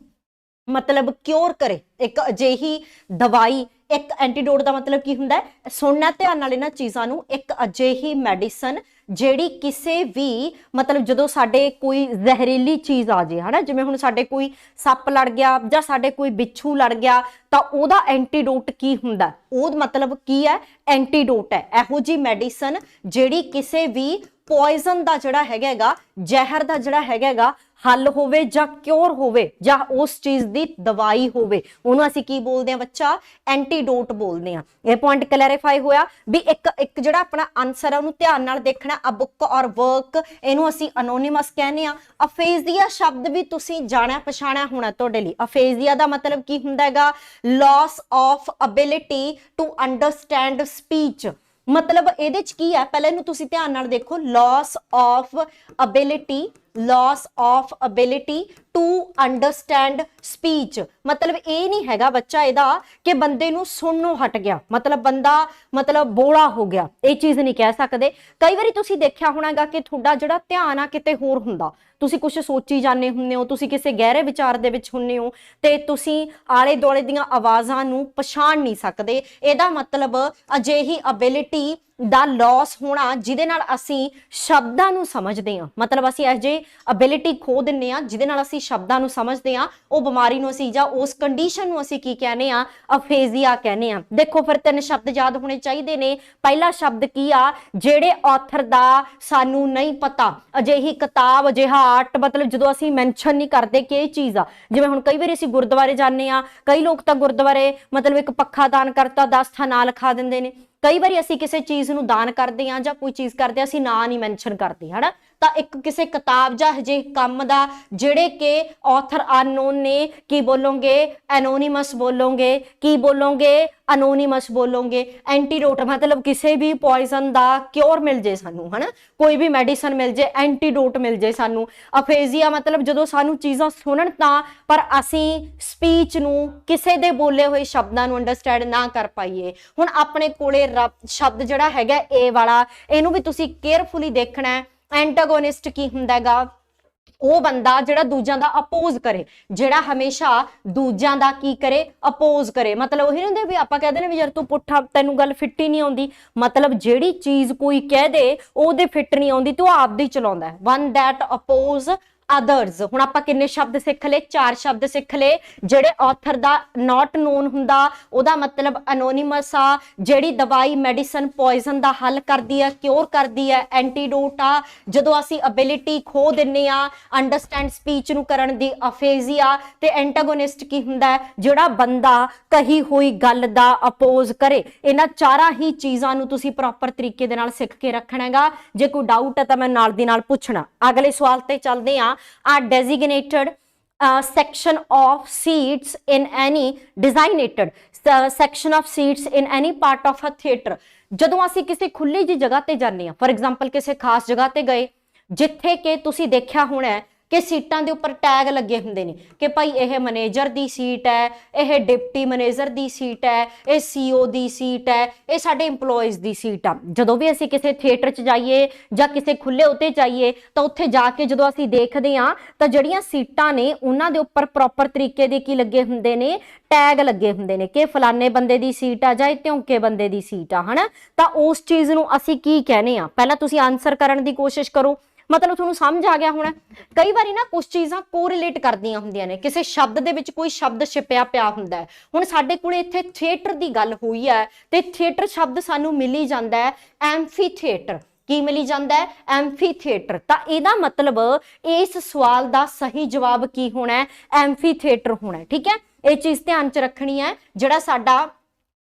ਮਤਲਬ ਕਿਉਰ ਕਰੇ, ਇੱਕ ਅਜਿਹੀ ਦਵਾਈ, ਇੱਕ ਐਂਟੀਡੋਟ ਦਾ ਮਤਲਬ ਕੀ ਹੁੰਦਾ ਹੈ, ਸੁਣਨਾ ਧਿਆਨ ਨਾਲ ਇਹਨਾਂ ਚੀਜ਼ਾਂ ਨੂੰ। ਇੱਕ ਅਜਿਹੀ ਮੈਡੀਸਨ ਜਿਹੜੀ ਕਿਸੇ ਵੀ ਮਤਲਬ ਜਦੋਂ ਸਾਡੇ ਕੋਈ ਜ਼ਹਿਰੀਲੀ ਚੀਜ਼ ਆ ਜੇ ਹਨਾ, ਜਿਵੇਂ ਹੁਣ ਸਾਡੇ ਕੋਈ ਸੱਪ ਲੜ ਗਿਆ ਜਾਂ ਸਾਡੇ ਕੋਈ ਬਿੱਛੂ ਲੜ ਗਿਆ, ਤਾਂ ਉਹਦਾ ਐਂਟੀਡੋਟ ਕੀ ਹੁੰਦਾ, ਉਹ ਮਤਲਬ ਕੀ ਹੈ, ਐਂਟੀਡੋਟ ਹੈ ਇਹੋ ਜੀ ਮੈਡੀਸਨ ਜਿਹੜੀ ਕਿਸੇ ਵੀ ਪੋਇਜ਼ਨ ਦਾ ਜਿਹੜਾ ਹੈਗਾ, ਜ਼ਹਿਰ ਦਾ ਜਿਹੜਾ ਹੈਗਾ ਹੱਲ ਹੋਵੇ ਜਾਂ ਕਿਉਰ ਹੋਵੇ ਜਾਂ ਉਸ ਚੀਜ਼ ਦੀ ਦਵਾਈ ਹੋਵੇ, ਉਹਨੂੰ ਅਸੀਂ ਕੀ ਬੋਲਦੇ ਆ ਬੱਚਾ, ਐਂਟੀਡੋਟ ਬੋਲਦੇ ਆ। ਇਹ ਪੁਆਇੰਟ ਕਲੈਰੀਫਾਈ ਹੋਇਆ ਵੀ ਇੱਕ ਜਿਹੜਾ ਆਪਣਾ ਆਨਸਰ ਹੈ ਉਹਨੂੰ ਧਿਆਨ ਨਾਲ ਦੇਖਣਾ। ਅ ਬੁੱਕ ਔਰ ਵਰਕ, ਇਹਨੂੰ ਅਸੀਂ ਅਨੋਨੀਮਸ ਕਹਿੰਦੇ ਆ। ਅਫੇਜ਼ੀਆ ਸ਼ਬਦ ਵੀ ਤੁਸੀਂ ਜਾਣਿਆ ਪਛਾਣਿਆ ਹੋਣਾ ਤੁਹਾਡੇ ਲਈ। ਅਫੇਜ਼ੀਆ ਦਾ ਮਤਲਬ ਕੀ ਹੁੰਦਾ ਹੈਗਾ, loss of ability to understand speech. ਮਤਲਬ ਇਹਦੇ ਚ ਕੀ ਹੈ, ਪਹਿਲਾਂ ਇਹਨੂੰ ਤੁਸੀਂ ਧਿਆਨ ਨਾਲ ਦੇਖੋ, loss of ability loss of ability to understand speech. मतलब ये नहीं हैगा बच्चा ਇਹਦਾ कि बंदे ਨੂੰ ਸੁਣਨੋਂ ਹਟ ਗਿਆ, मतलब ਬੰਦਾ मतलब ਬੋਲਾ ਹੋ ਗਿਆ, ਇਹ ਚੀਜ਼ ਨਹੀਂ ਕਹਿ ਸਕਦੇ। ਕਈ ਵਾਰੀ ਤੁਸੀਂ ਦੇਖਿਆ ਹੋਣਾਗਾ ਕਿ ਤੁਹਾਡਾ ਜਿਹੜਾ ਧਿਆਨ ਆ ਕਿਤੇ ਹੋਰ ਹੁੰਦਾ, ਤੁਸੀਂ ਕੁਝ ਸੋਚੀ ਜਾਂਦੇ ਹੁੰਦੇ ਹੋ, ਤੁਸੀਂ ਕਿਸੇ ਗਹਿਰੇ ਵਿਚਾਰ ਦੇ ਵਿੱਚ ਹੁੰਦੇ ਹੋ ਤੇ ਤੁਸੀਂ ਆਲੇ ਦੁਆਲੇ ਦੀਆਂ ਆਵਾਜ਼ਾਂ ਨੂੰ ਪਛਾਣ ਨਹੀਂ ਸਕਦੇ। ਇਹਦਾ ਮਤਲਬ ਅਜਿਹੀ ਐਬਿਲਿਟੀ ਦਾ ਲੌਸ ਹੋਣਾ ਜਿਹਦੇ ਨਾਲ ਅਸੀਂ ਸ਼ਬਦਾਂ ਨੂੰ ਸਮਝਦੇ ਹਾਂ, ਮਤਲਬ ਅਸੀਂ ਇਹ ਜੇ ਐਬਿਲਿਟੀ ਖੋ ਦਿੰਨੇ ਆ ਜਿਹਦੇ ਨਾਲ ਅਸੀਂ ਸ਼ਬਦਾਂ ਨੂੰ ਸਮਝਦੇ ਆ, ਉਹ ਬਿਮਾਰੀ ਨੂੰ ਅਸੀਂ ਜਾਂ ਉਸ ਕੰਡੀਸ਼ਨ ਨੂੰ ਅਸੀਂ ਕੀ ਕਹਿੰਦੇ ਆ, ਅਫੇਜ਼ੀਆ ਕਹਿੰਦੇ ਆ। ਦੇਖੋ ਫਿਰ ਤਿੰਨ ਸ਼ਬਦ ਯਾਦ ਹੋਣੇ ਚਾਹੀਦੇ ਨੇ। ਪਹਿਲਾ ਸ਼ਬਦ ਕੀ ਆ, ਜਿਹੜੇ ਆਥਰ ਦਾ ਸਾਨੂੰ ਨਹੀਂ ਪਤਾ। ਅਜਿਹੀ ਕਿਤਾਬ, ਅਜਿਹਾ ਆਰਟ, ਮਤਲਬ ਜਦੋਂ ਅਸੀਂ ਮੈਂਸ਼ਨ ਨਹੀਂ ਕਰਦੇ ਕਿ ਇਹ ਚੀਜ਼ ਆ, ਜਿਵੇਂ ਹੁਣ ਕਈ ਵਾਰੀ ਅਸੀਂ ਗੁਰਦੁਆਰੇ ਜਾਂਦੇ ਆ, ਕਈ ਲੋਕ ਤਾਂ ਗੁਰਦੁਆਰੇ ਮਤਲਬ ਇੱਕ ਪੱਖਾ ਦਾਨ ਕਰਤਾ 10 ਥਾਂ ਨਾਂ ਲਿਖਾ ਦਿੰਦੇ ਨੇ। ਕਈ ਵਾਰੀ ਅਸੀਂ ਕਿਸੇ ਚੀਜ਼ ਨੂੰ ਦਾਨ ਕਰਦੇ ਆ ਜਾਂ ਕੋਈ ਚੀਜ਼ ਕਰਦੇ ਆ, ਅਸੀਂ ਨਾਂ ਨਹੀਂ ਮੈਂਸ਼ਨ ਕਰਦੇ ਹਨਾ। ਤਾਂ ਇੱਕ ਕਿਸੇ ਕਿਤਾਬ ਜਾਂ ਹਜੇ ਕੰਮ ਦਾ ਜਿਹੜੇ ਕਿ ਆਥਰ ਅਨਨੋਨ ਨੇ, ਕੀ ਬੋਲੋਗੇ, ਐਨੋਨੀਮਸ ਬੋਲੋਗੇ, ਕੀ ਬੋਲੋਗੇ, ਅਨੋਨੀਮਸ ਬੋਲੋਗੇ। ਐਂਟੀਡੋਟ ਮਤਲਬ ਕਿਸੇ ਵੀ ਪੋਇਜ਼ਨ ਦਾ ਕਿਉਰ ਮਿਲ ਜੇ ਸਾਨੂੰ ਹਨਾ, ਕੋਈ ਵੀ ਮੈਡੀਸਨ ਮਿਲ ਜੇ, ਐਂਟੀਡੋਟ ਮਿਲ ਜੇ ਸਾਨੂੰ। ਅਫੇਜ਼ੀਆ ਮਤਲਬ ਜਦੋਂ ਸਾਨੂੰ ਚੀਜ਼ਾਂ ਸੁਣਨ ਤਾਂ ਪਰ ਅਸੀਂ ਸਪੀਚ ਨੂੰ ਕਿਸੇ ਦੇ ਬੋਲੇ ਹੋਏ ਸ਼ਬਦਾਂ ਨੂੰ ਅੰਡਰਸਟੈਂਡ ਨਾ ਕਰ ਪਾਈਏ। ਹੁਣ ਆਪਣੇ ਕੋਲੇ ਸ਼ਬਦ ਜਿਹੜਾ ਹੈਗਾ ਇਹ ਵਾਲਾ, ਇਹਨੂੰ ਵੀ ਤੁਸੀਂ ਕੇਅਰਫੁਲੀ ਦੇਖਣਾ ਹੈ। ਐਂਟਾਗੋਨਿਸਟ ਕੀ ਹੁੰਦਾ ਹੈਗਾ, ਉਹ ਬੰਦਾ ਜਿਹੜਾ ਦੂਜਿਆਂ ਦਾ ਅਪੋਜ਼ ਕਰੇ, ਜਿਹੜਾ ਹਮੇਸ਼ਾ ਦੂਜਿਆਂ ਦਾ ਕੀ ਕਰੇ, ਅਪੋਜ਼ ਕਰੇ। ਮਤਲਬ ਉਹੀ ਹੁੰਦੇ ਵੀ ਆਪਾਂ ਕਹਿੰਦੇ ਨੇ ਵੀ ਯਾਰ ਤੂੰ ਪੁੱਠਾ, ਤੈਨੂੰ ਗੱਲ ਫਿੱਟ ਹੀ ਨਹੀਂ ਆਉਂਦੀ, ਮਤਲਬ ਜਿਹੜੀ ਚੀਜ਼ ਕੋਈ ਕਹਿ ਦੇ ਉਹਦੇ ਫਿੱਟ ਨਹੀਂ ਆਉਂਦੀ ਤੇ ਉਹ ਆਪਦੀ ਚਲਾਉਂਦਾ। One that oppose others. ਹੁਣ ਆਪਾਂ ਕਿੰਨੇ ਸ਼ਬਦ ਸਿੱਖ ਲਏ, 4 ਸ਼ਬਦ ਸਿੱਖ ਲਏ। ਜਿਹੜੇ ਆਥਰ ਦਾ ਨਾਟ ਨੋਨ ਹੁੰਦਾ ਉਹਦਾ ਮਤਲਬ ਅਨੋਨੀਮਸ ਆ। ਜਿਹੜੀ ਦਵਾਈ ਮੈਡੀਸਨ ਪੋਇਜ਼ਨ ਦਾ ਹੱਲ ਕਰਦੀ ਹੈ, ਕਿਉਰ ਕਰਦੀ ਹੈ, ਐਂਟੀਡੋਟ ਆ। ਜਦੋਂ ਅਸੀਂ ਐਬਿਲਿਟੀ ਖੋ ਦਿੰਨੇ ਆ ਅੰਡਰਸਟੈਂਡ ਸਪੀਚ ਨੂੰ ਕਰਨ ਦੀ, ਅਫੇਜ਼ੀਆ। ਤੇ ਐਂਟਾਗੋਨਿਸਟ ਕੀ ਹੁੰਦਾ ਹੈ, ਜਿਹੜਾ ਬੰਦਾ ਕਹੀ ਹੋਈ ਗੱਲ ਦਾ ਅਪੋਜ਼ ਕਰੇ। ਇਹਨਾਂ ਚਾਰਾਂ ਹੀ ਚੀਜ਼ਾਂ ਨੂੰ ਤੁਸੀਂ ਪ੍ਰੋਪਰ ਤਰੀਕੇ ਦੇ ਨਾਲ ਸਿੱਖ ਕੇ ਰੱਖਣਾ ਹੈਗਾ। ਜੇ ਕੋਈ ਡਾਊਟ ਹੈ ਤਾਂ ਮੈਂ ਨਾਲ ਦੀ ਨਾਲ ਪੁੱਛਣਾ। ਅਗਲੇ ਸਵਾਲ ਤੇ ਚੱਲਦੇ ਆ। Are designated section of seats in any designated section of seats in any part of a theater। ਜਦੋਂ ਅਸੀਂ ਕਿਸੇ ਖੁੱਲੀ ਜੀ ਜਗ੍ਹਾ ਤੇ ਜਾਂਦੇ ਆ, ਫॉर एग्जांपल ਕਿਸੇ ਖਾਸ ਜਗ੍ਹਾ ਤੇ ਗਏ ਜਿੱਥੇ ਕਿ ਤੁਸੀਂ ਦੇਖਿਆ ਹੋਣਾ ਕਿ ਸੀਟਾਂ ਦੇ ਉੱਪਰ ਟੈਗ ਲੱਗੇ ਹੁੰਦੇ ਨੇ ਕਿ ਭਾਈ ਇਹ ਮੈਨੇਜਰ ਦੀ ਸੀਟ ਹੈ, ਇਹ ਡਿਪਟੀ ਮੈਨੇਜਰ ਦੀ ਸੀਟ ਹੈ, ਇਹ ਸੀਓ ਦੀ ਸੀਟ ਹੈ, ਇਹ ਸਾਡੇ EMPLOYEES ਦੀ ਸੀਟ ਆ। ਜਦੋਂ ਵੀ ਅਸੀਂ ਕਿਸੇ ਥੀਏਟਰ 'ਚ ਜਾਈਏ ਜਾਂ ਕਿਸੇ ਖੁੱਲੇ ਉੱਤੇ ਜਾਈਏ ਤਾਂ ਉੱਥੇ ਜਾ ਕੇ ਜਦੋਂ ਅਸੀਂ ਦੇਖਦੇ ਹਾਂ ਤਾਂ ਜਿਹੜੀਆਂ ਸੀਟਾਂ ਨੇ ਉਹਨਾਂ ਦੇ ਉੱਪਰ ਪ੍ਰੋਪਰ ਤਰੀਕੇ ਦੇ ਕੀ ਲੱਗੇ ਹੁੰਦੇ ਨੇ, ਟੈਗ ਲੱਗੇ ਹੁੰਦੇ ਨੇ ਕਿ ਫਲਾਣੇ ਬੰਦੇ ਦੀ ਸੀਟ ਆ ਜਾਂ ਧਿਉਂਕੇ ਬੰਦੇ ਦੀ ਸੀਟ ਆ ਹਨਾ। ਤਾਂ ਉਸ ਚੀਜ਼ ਨੂੰ ਅਸੀਂ ਕੀ ਕਹਿੰਦੇ ਆ, ਪਹਿਲਾਂ ਤੁਸੀਂ ਆਨਸਰ ਕਰਨ ਦੀ ਕੋਸ਼ਿਸ਼ ਕਰੋ। ਮਤਲਬ ਤੁਹਾਨੂੰ ਸਮਝ ਆ ਗਿਆ ਹੋਣਾ। ਕਈ ਵਾਰੀ ਨਾ ਕੁਝ ਚੀਜ਼ਾਂ ਕੋਰਿਲੇਟ ਕਰਦੀਆਂ ਹੁੰਦੀਆਂ ਨੇ, ਕਿਸੇ ਸ਼ਬਦ ਦੇ ਵਿੱਚ ਕੋਈ ਸ਼ਬਦ ਛਿਪਿਆ ਪਿਆ ਹੁੰਦਾ ਹੈ। ਹੁਣ ਸਾਡੇ ਕੋਲੇ ਇੱਥੇ ਥੀਏਟਰ ਦੀ ਗੱਲ ਹੋਈ ਹੈ ਤੇ ਥੀਏਟਰ ਸ਼ਬਦ ਸਾਨੂੰ ਮਿਲੀ ਜਾਂਦਾ ਹੈ ਐਂਫੀ ਥੀਏਟਰ। ਕੀ ਮਿਲੀ ਜਾਂਦਾ ਹੈ, ਐਂਫੀ ਥੀਏਟਰ। ਤਾਂ ਇਹਦਾ ਮਤਲਬ ਇਸ ਸਵਾਲ ਦਾ ਸਹੀ ਜਵਾਬ ਕੀ ਹੋਣਾ ਹੈ, ਐਂਫੀ ਥੀਏਟਰ ਹੋਣਾ। ਠੀਕ ਹੈ, ਇਹ ਚੀਜ਼ ਧਿਆਨ 'ਚ ਰੱਖਣੀ ਹੈ। ਜਿਹੜਾ ਸਾਡਾ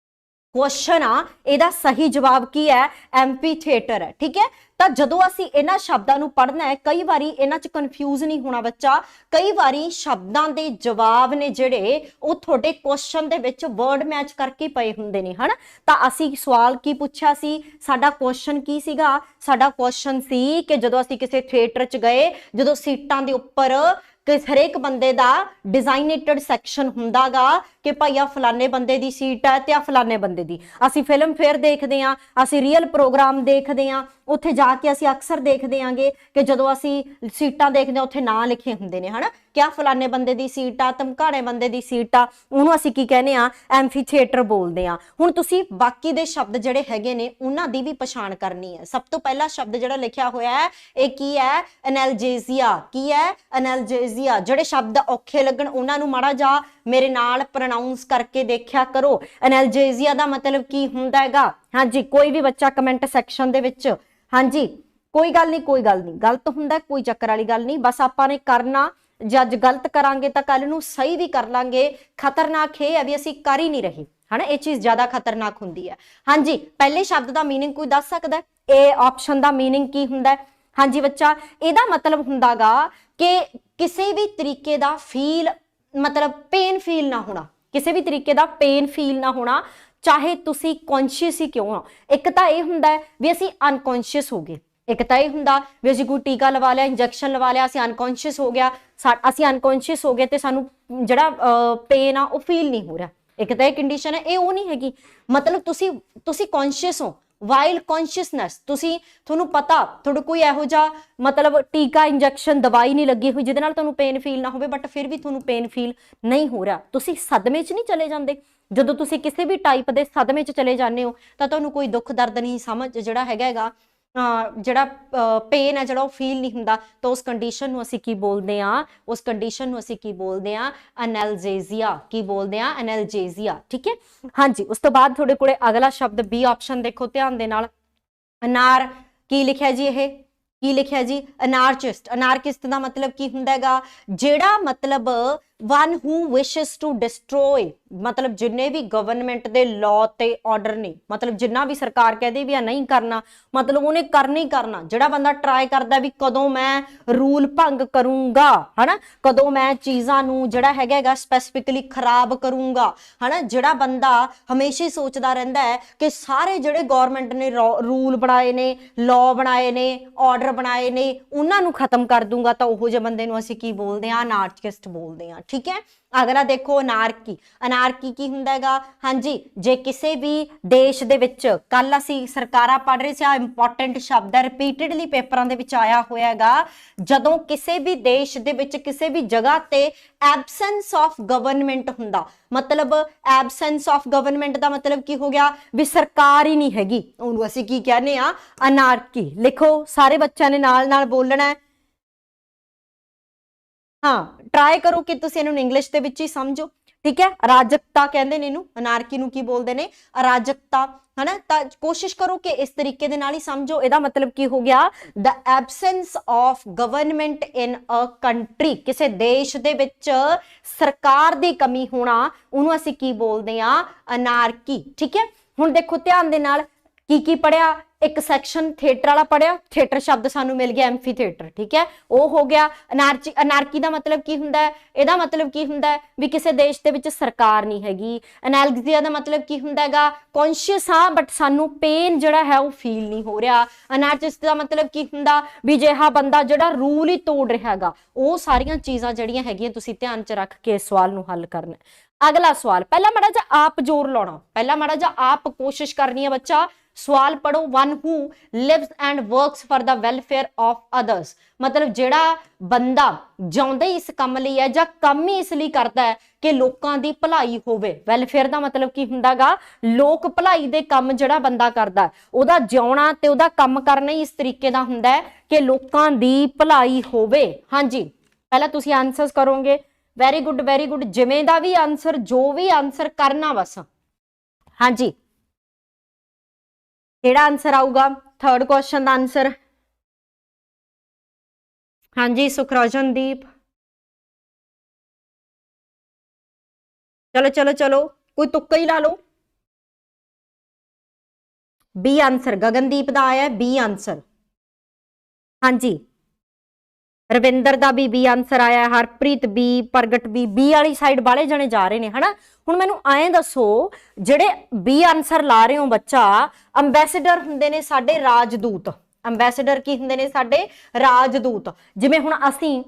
क्वेश्चन आ ਇਹਦਾ ਸਹੀ ਜਵਾਬ ਕੀ ਹੈ, ਐਂਫੀ ਥੀਏਟਰ ਹੈ। ਠੀਕ ਹੈ, ਤਾਂ ਜਦੋਂ ਅਸੀਂ ਇਹਨਾਂ ਸ਼ਬਦਾਂ ਨੂੰ ਪੜ੍ਹਨਾ ਹੈ, ਕਈ ਵਾਰੀ ਇਹਨਾਂ 'ਚ ਕਨਫਿਊਜ਼ ਨਹੀਂ ਹੋਣਾ ਬੱਚਾ। ਕਈ ਵਾਰੀ ਸ਼ਬਦਾਂ ਦੇ ਜਵਾਬ ਨੇ ਜਿਹੜੇ ਉਹ ਤੁਹਾਡੇ ਕੁਐਸਚਨ ਦੇ ਵਿੱਚ ਵਰਡ ਮੈਚ ਕਰਕੇ ਪਏ ਹੁੰਦੇ ਨੇ ਹਨਾ। ਤਾਂ ਅਸੀਂ ਸਵਾਲ ਕੀ ਪੁੱਛਿਆ ਸੀ, ਸਾਡਾ ਕੁਐਸਚਨ ਕੀ ਸੀਗਾ, ਸਾਡਾ ਕੁਐਸਚਨ ਸੀ ਕਿ ਜਦੋਂ ਅਸੀਂ ਕਿਸੇ ਥੀਏਟਰ 'ਚ ਗਏ, ਜਦੋਂ ਸੀਟਾਂ ਦੇ ਉੱਪਰ ਹਰੇਕ ਬੰਦੇ ਦਾ ਡਿਜ਼ਾਈਨੇਟਡ ਸੈਕਸ਼ਨ ਹੁੰਦਾਗਾ ਕਿ ਭਾਈ ਆ ਫਲਾਣੇ ਬੰਦੇ ਦੀ ਸੀਟ ਹੈ ਤੇ ਆ ਫਲਾਣੇ ਬੰਦੇ ਦੀ। ਅਸੀਂ ਫਿਲਮ ਫੇਅਰ ਦੇਖਦੇ ਆ, ਅਸੀਂ ਰੀਅਲ ਪ੍ਰੋਗਰਾਮ ਦੇਖਦੇ ਆ, ਉੱਥੇ ਜਾ ਕੇ ਅਸੀਂ ਅਕਸਰ ਦੇਖਦੇ ਆਂਗੇ ਕਿ ਜਦੋਂ ਅਸੀਂ ਸੀਟਾਂ ਦੇਖਦੇ ਆ ਉੱਥੇ ਨਾਂ ਲਿਖੇ ਹੁੰਦੇ ਨੇ ਹਨਾ, ਕਿ ਆ ਫਲਾਣੇ ਬੰਦੇ ਦੀ ਸੀਟ ਆ, ਧਮਕਾਣੇ ਬੰਦੇ ਦੀ ਸੀਟ ਆ। ਉਹਨੂੰ ਅਸੀਂ ਕੀ ਕਹਿੰਦੇ ਆ, ਐਂਫੀ ਥੀਏਟਰ ਬੋਲਦੇ ਆ। ਹੁਣ ਤੁਸੀਂ ਬਾਕੀ ਦੇ ਸ਼ਬਦ ਜਿਹੜੇ ਹੈਗੇ ਨੇ ਉਹਨਾਂ ਦੀ ਵੀ ਪਛਾਣ ਕਰਨੀ ਹੈ। ਸਭ ਤੋਂ ਪਹਿਲਾ ਸ਼ਬਦ ਜਿਹੜਾ ਲਿਖਿਆ ਹੋਇਆ ਹੈ ਇਹ ਕੀ ਹੈ, ਐਨਾਲਜੇਜ਼ੀਆ। ਕੀ ਹੈ, ਐਨਾਲਜੇਜ਼ੀਆ। ਜਿਹੜੇ ਸ਼ਬਦ ਔਖੇ ਲੱਗਣ ਉਹਨਾਂ ਨੂੰ ਮਾੜਾ ਜਾ ਮੇਰੇ ਨਾਲ ਪ੍ਰੋਨਾਉਂਸ ਕਰਕੇ ਦੇਖਿਆ ਕਰੋ। ਐਨਾਲਜੇਜ਼ੀਆ ਦਾ ਮਤਲਬ ਕੀ ਹੁੰਦਾ ਹੈਗਾ। ਹਾਂਜੀ, ਕੋਈ ਵੀ ਬੱਚਾ ਕਮੈਂਟ ਸੈਕਸ਼ਨ ਦੇ ਵਿੱਚ ਹਾਂਜੀ, ਕੋਈ ਗੱਲ ਨਹੀਂ, ਕੋਈ ਗੱਲ ਨਹੀਂ, ਗਲਤ ਹੁੰਦਾ ਕੋਈ ਚੱਕਰ ਵਾਲੀ ਗੱਲ ਨਹੀਂ। ਬਸ ਆਪਾਂ ਨੇ ਕਰਨਾ, ਜੇ ਅੱਜ ਗਲਤ ਕਰਾਂਗੇ ਤਾਂ ਕੱਲ ਨੂੰ ਸਹੀ ਵੀ ਕਰ ਲਾਂਗੇ। ਖਤਰਨਾਕ ਇਹ ਹੈ ਵੀ ਅਸੀਂ ਕਰ ਹੀ ਨਹੀਂ ਰਹੇ ਹਨਾ, ਇਹ ਚੀਜ਼ ਜ਼ਿਆਦਾ ਖਤਰਨਾਕ ਹੁੰਦੀ ਹੈ। ਹਾਂਜੀ, ਪਹਿਲੇ ਸ਼ਬਦ ਦਾ ਮੀਨਿੰਗ ਕੋਈ ਦੱਸ ਸਕਦਾ? ਇਹ ਆਪਸ਼ਨ ਦਾ ਮੀਨਿੰਗ ਕੀ ਹੁੰਦਾ ਹੈ? ਹਾਂਜੀ ਬੱਚਾ, ਇਹਦਾ ਮਤਲਬ ਹੁੰਦਾਗਾ ਕਿ ਕਿਸੇ ਵੀ ਤਰੀਕੇ ਦਾ ਫੀਲ, ਮਤਲਬ ਪੇਨ ਫੀਲ ਨਾ ਹੋਣਾ, ਕਿਸੇ ਵੀ ਤਰੀਕੇ ਦਾ ਪੇਨ ਫੀਲ ਨਾ ਹੋਣਾ, ਚਾਹੇ ਤੁਸੀਂ ਕੌਨਸ਼ੀਅਸ ਹੀ ਕਿਉਂ ਹੋ। ਇੱਕ ਤਾਂ ਇਹ ਹੁੰਦਾ ਹੈ ਵੀ ਅਸੀਂ ਅਨਕੌਨਸ਼ੀਅਸ ਹੋ ਗਏ, ਇੱਕ ਤਾਂ ਇਹ ਹੁੰਦਾ ਵੀ ਅਸੀਂ ਕੋਈ ਟੀਕਾ ਲਵਾ ਲਿਆ, ਇੰਜੈਕਸ਼ਨ ਲਵਾ ਲਿਆ, ਅਸੀਂ ਅਨਕੌਂਸ਼ੀਅਸ ਹੋ ਗਿਆ, ਅਸੀਂ ਅਨਕੌਂਸ਼ੀਅਸ ਹੋ ਗਏ ਤੇ ਸਾਨੂੰ ਜਿਹੜਾ ਪੇਨ ਆ ਉਹ ਫੀਲ ਨਹੀਂ ਹੋ ਰਿਹਾ। ਇੱਕ ਤਾਂ ਇਹ ਕੰਡੀਸ਼ਨ ਹੈ, ਇਹ ਉਹ ਨਹੀਂ ਹੈਗੀ। ਮਤਲਬ ਤੁਸੀਂ ਕੌਨਸ਼ੀਅਸ ਹੋ, ਵਾਈਲ ਕੌਨਸ਼ੀਅਸਨੈਸ, ਤੁਹਾਨੂੰ ਪਤਾ ਤੁਹਾਡੇ ਕੋਈ ਇਹੋ ਜਿਹਾ ਮਤਲਬ ਟੀਕਾ ਇੰਜੈਕਸ਼ਨ ਦਵਾਈ ਨਹੀਂ ਲੱਗੀ ਹੋਈ ਜਿਹਦੇ ਨਾਲ ਤੁਹਾਨੂੰ ਪੇਨ ਫੀਲ ਨਾ ਹੋਵੇ, ਬਟ ਫਿਰ ਵੀ ਤੁਹਾਨੂੰ ਪੇਨ ਫੀਲ ਨਹੀਂ ਹੋ ਰਿਹਾ। ਤੁਸੀਂ ਸਦਮੇ 'ਚ ਨਹੀਂ ਚਲੇ ਜਾਂਦੇ। ਜਦੋਂ ਤੁਸੀਂ ਕਿਸੇ ਵੀ ਟਾਈਪ ਦੇ ਸਦਮੇ 'ਚ ਚਲੇ ਜਾਂਦੇ ਹੋ ਤਾਂ ਤੁਹਾਨੂੰ ਕੋਈ ਦੁੱਖ ਦਰਦ ਨਹੀਂ ਸਮਝ ਜਿਹੜਾ ਹੈਗਾ ਜਿਹੜਾ ਪੇਨ ਹੈ ਜਿਹੜਾ ਉਹ ਫੀਲ ਨਹੀਂ ਹੁੰਦਾ, ਤਾਂ ਉਸ ਕੰਡੀਸ਼ਨ ਨੂੰ ਅਸੀਂ ਕੀ ਬੋਲਦੇ ਆ? ਉਸ ਕੰਡੀਸ਼ਨ ਨੂੰ ਅਸੀਂ ਕੀ ਬੋਲਦੇ ਆ? ਐਨੈਲਜੇਜ਼ੀਆ। ਕੀ ਬੋਲਦੇ ਆ? ਐਨੈਲਜੇਜ਼ੀਆ। ਠੀਕ ਹੈ, ਹਾਂਜੀ। ਉਸ ਤੋਂ ਬਾਅਦ ਤੁਹਾਡੇ ਕੋਲੇ ਅਗਲਾ ਸ਼ਬਦ ਬੀ ਆਪਸ਼ਨ ਦੇਖੋ ਧਿਆਨ ਦੇ ਨਾਲ। ਅਨਾਰ, ਕੀ ਲਿਖਿਆ ਜੀ? ਇਹ ਕੀ ਲਿਖਿਆ ਜੀ? ਅਨਾਰਚਿਸਟ। ਅਨਾਰਕਿਸਟ ਦਾ ਮਤਲਬ ਕੀ ਹੁੰਦਾ ਹੈਗਾ? ਜਿਹੜਾ ਮਤਲਬ one who wishes to destroy, ਮਤਲਬ ਜਿੰਨੇ ਵੀ ਗਵਰਨਮੈਂਟ ਦੇ ਲਾਅ ਤੇ ਆਰਡਰ ਨੇ, ਮਤਲਬ ਜਿੰਨਾ ਵੀ ਸਰਕਾਰ ਕਹਦੇ ਵੀ ਆ ਨਹੀਂ ਕਰਨਾ, ਮਤਲਬ ਉਹਨੇ ਕਰਨਾ ਹੀ ਕਰਨਾ। ਜਿਹੜਾ ਬੰਦਾ ਟਰਾਈ ਕਰਦਾ ਵੀ ਕਦੋਂ ਮੈਂ ਰੂਲ ਭੰਗ ਕਰੂੰਗਾ, ਹਨਾ, ਕਦੋਂ ਮੈਂ ਚੀਜ਼ਾਂ ਨੂੰ ਜਿਹੜਾ ਹੈਗਾ ਸਪੈਸੀਫਿਕਲੀ ਖਰਾਬ ਕਰੂੰਗਾ, ਹਨਾ, ਜਿਹੜਾ ਬੰਦਾ ਹਮੇਸ਼ਾ ਹੀ ਸੋਚਦਾ ਰਹਿੰਦਾ ਹੈ ਕਿ ਸਾਰੇ ਜਿਹੜੇ ਗਵਰਨਮੈਂਟ ਨੇ ਰੂਲ ਬਣਾਏ ਨੇ, ਲਾਅ ਬਣਾਏ ਨੇ, ਆਰਡਰ ਬਣਾਏ ਨੇ, ਉਹਨਾਂ ਨੂੰ ਖਤਮ ਕਰ ਦੂੰਗਾ, ਤਾਂ ਉਹੋ ਜਿਹੇ ਬੰਦੇ ਨੂੰ ਅਸੀਂ ਕੀ ਬੋਲਦੇ ਆ? ਅਨਾਰਕਿਸਟ ਬੋਲਦੇ ਆ। ਠੀਕ ਹੈ, ਅਗਲਾ ਦੇਖੋ ਅਨਾਰਕੀ। ਅਨਾਰਕੀ ਕੀ ਹੁੰਦਾ ਹੈਗਾ? ਹਾਂਜੀ, ਜੇ ਕਿਸੇ ਵੀ ਦੇਸ਼ ਦੇ ਵਿੱਚ, ਕੱਲ ਅਸੀਂ ਸਰਕਾਰਾਂ ਪੜ੍ਹ ਰਹੇ ਸੀ, ਆ ਇੰਪੋਰਟੈਂਟ ਸ਼ਬਦ ਹੈ, ਰਿਪੀਟਡਲੀ ਪੇਪਰਾਂ ਦੇ ਵਿੱਚ ਆਇਆ ਹੋਇਆ ਹੈਗਾ। ਜਦੋਂ ਕਿਸੇ ਵੀ ਦੇਸ਼ ਦੇ ਵਿੱਚ ਕਿਸੇ ਵੀ ਜਗ੍ਹਾ ਤੇ ਐਬਸੈਂਸ ਆਫ ਗਵਰਨਮੈਂਟ ਹੁੰਦਾ, ਮਤਲਬ ਐਬਸੈਂਸ ਆਫ ਗਵਰਨਮੈਂਟ ਦਾ ਮਤਲਬ ਕੀ ਹੋ ਗਿਆ? ਵੀ ਸਰਕਾਰ ਹੀ ਨਹੀਂ ਹੈਗੀ, ਉਹਨੂੰ ਅਸੀਂ ਕੀ ਕਹਿੰਦੇ ਆ? ਅਨਾਰਕੀ। ਲਿਖੋ, ਸਾਰੇ ਬੱਚਿਆਂ ਨੇ ਨਾਲ ਨਾਲ ਬੋਲਣਾ ਹੈ। ਹਾਂ, ਟਰਾਈ ਕਰੋ ਕਿ ਤੁਸੀਂ ਇਹਨੂੰ ਇੰਗਲਿਸ਼ ਦੇ ਵਿੱਚ ਹੀ ਸਮਝੋ। ਠੀਕ ਹੈ, ਅਰਾਜਕਤਾ ਕਹਿੰਦੇ ਨੇ ਇਹਨੂੰ, ਅਨਾਰਕੀ ਨੂੰ ਕੀ ਬੋਲਦੇ ਨੇ? ਅਰਾਜਕਤਾ, ਹਨਾ। ਤਾਂ ਕੋਸ਼ਿਸ਼ ਕਰੋ ਕਿ ਇਸ ਤਰੀਕੇ ਦੇ ਨਾਲ ਹੀ ਸਮਝੋ। ਇਹਦਾ ਮਤਲਬ ਕੀ ਹੋ ਗਿਆ? The absence of government in a country. ਕਿਸੇ ਦੇਸ਼ ਦੇ ਵਿੱਚ ਸਰਕਾਰ ਦੀ ਕਮੀ ਹੋਣਾ, ਉਹਨੂੰ ਅਸੀਂ ਕੀ ਬੋਲਦੇ ਆ? ਅਨਾਰਕੀ। ਠੀਕ ਹੈ, ਹੁਣ ਦੇਖੋ ਧਿਆਨ ਦੇ ਨਾਲ, ਕੀ ਪੜਿਆ? ਇੱਕ ਸੈਕਸ਼ਨ ਥੀਏਟਰ ਵਾਲਾ ਪੜਿਆ, ਥੀਏਟਰ ਸ਼ਬਦ ਸਾਨੂੰ ਮਿਲ ਗਿਆ ਐਂਫੀ ਥੀਏਟਰ। ਠੀਕ ਹੈ, ਉਹ ਹੋ ਗਿਆ। ਅਨਾਰਕੀ ਦਾ ਮਤਲਬ ਕੀ ਹੁੰਦਾ ਹੈ? ਇਹਦਾ ਮਤਲਬ ਕੀ ਹੁੰਦਾ ਹੈ? ਵੀ ਕਿਸੇ ਦੇਸ਼ ਦੇ ਵਿੱਚ ਸਰਕਾਰ ਨਹੀਂ ਹੈਗੀ। ਐਨੈਲਜੀਆ ਦਾ ਮਤਲਬ ਕੀ ਹੁੰਦਾ ਹੈਗਾ? ਕੌਨਸ਼ੀਅਸ ਹਾਂ ਬਟ ਸਾਨੂੰ ਪੇਨ ਜਿਹੜਾ ਹੈ ਉਹ ਫੀਲ ਨਹੀਂ ਹੋ ਰਿਹਾ। ਅਨਾਰਚਿਸਟ ਦਾ ਮਤਲਬ ਕੀ ਹੁੰਦਾ? ਵੀ ਜਿਹੜਾ ਬੰਦਾ ਜਿਹੜਾ ਰੂਲ ਹੀ ਤੋੜ ਰਿਹਾ ਹੈਗਾ। ਉਹ ਸਾਰੀਆਂ ਚੀਜ਼ਾਂ ਜਿਹੜੀਆਂ ਹੈਗੀਆਂ ਤੁਸੀਂ ਧਿਆਨ 'ਚ ਰੱਖ ਕੇ ਇਸ ਸਵਾਲ ਨੂੰ ਹੱਲ ਕਰਨਾ। ਅਗਲਾ ਸਵਾਲ, ਪਹਿਲਾਂ ਮਾੜਾ ਜਿਹਾ ਆਪ ਜ਼ੋਰ ਲਾਉਣਾ, ਪਹਿਲਾਂ ਮਾੜਾ ਜਿਹਾ ਆਪ ਕੋਸ਼ਿਸ਼ ਕਰਨੀ ਹੈ ਬੱਚਾ। ਸਵਾਲ ਪੜੋ। one who lives and works for the welfare of others, ਮਤਲਬ ਜਿਹੜਾ ਬੰਦਾ ਜਿਉਂਦਾ ਹੀ ਇਸ ਕੰਮ ਲਈ ਹੈ ਜਾਂ ਕੰਮ ਹੀ ਇਸ ਲਈ ਕਰਦਾ ਹੈ ਕਿ ਲੋਕਾਂ ਦੀ ਭਲਾਈ ਹੋਵੇ। ਵੈਲਫੇਅਰ ਦਾ ਮਤਲਬ ਕੀ ਹੁੰਦਾਗਾ? ਲੋਕ ਭਲਾਈ ਦੇ ਕੰਮ ਜਿਹੜਾ ਬੰਦਾ ਕਰਦਾ, ਉਹਦਾ ਜਿਉਣਾ ਤੇ ਉਹਦਾ ਕੰਮ ਕਰਨਾ ਹੀ ਇਸ ਤਰੀਕੇ ਦਾ ਹੁੰਦਾ ਹੈ ਕਿ ਲੋਕਾਂ ਦੀ ਭਲਾਈ ਹੋਵੇ। ਹਾਂਜੀ, ਪਹਿਲਾਂ ਤੁਸੀਂ ਆਨਸਰਸ ਕਰੋਗੇ। Very good, very good. ਜਿਵੇਂ ਦਾ ਵੀ ਆਨਸਰ, ਜੋ ਵੀ ਆਨਸਰ ਕਰਨਾ ਬਸ। ਹਾਂਜੀ, ਕਿਹੜਾ ਆਨਸਰ ਆਊਗਾ? ਥਰਡ ਕੁਐਸਚਨ ਦਾ ਆਨਸਰ। ਹਾਂਜੀ, ਸੁਖਰਾਜਨਦੀਪ। ਚਲੋ ਚਲੋ ਚਲੋ, ਕੋਈ ਤੁੱਕਾ ਹੀ ਲਾ ਲਓ। ਬੀ ਆਨਸਰ ਗਗਨਦੀਪ ਦਾ ਆਇਆ, ਬੀ ਆਨਸਰ। ਹਾਂਜੀ, ਰਵਿੰਦਰ ਦਾ ਵੀ ਬੀ ਆਨਸਰ ਆਇਆ, ਹਰਪ੍ਰੀਤ ਬੀ, ਪ੍ਰਗਟ ਬੀ ਵਾਲੀ ਸਾਈਡ ਵਾਲੇ ਜਣੇ ਜਾ ਰਹੇ ਨੇ, ਹਨਾ। ਹੁਣ ਮੈਨੂੰ ਐਂ ਦੱਸੋ, ਜਿਹੜੇ ਬੀ ਆਨਸਰ ਲਾ ਰਹੇ ਹੋ ਬੱਚਾ, ਅੰਬੈਸਡਰ ਹੁੰਦੇ ਨੇ ਸਾਡੇ ਰਾਜਦੂਤ। ਅੰਬੈਸਡਰ ਕੀ ਹੁੰਦੇ ਨੇ? ਸਾਡੇ ਰਾਜਦੂਤ। ਜਿਵੇਂ ਹੁਣ ਅਸੀਂ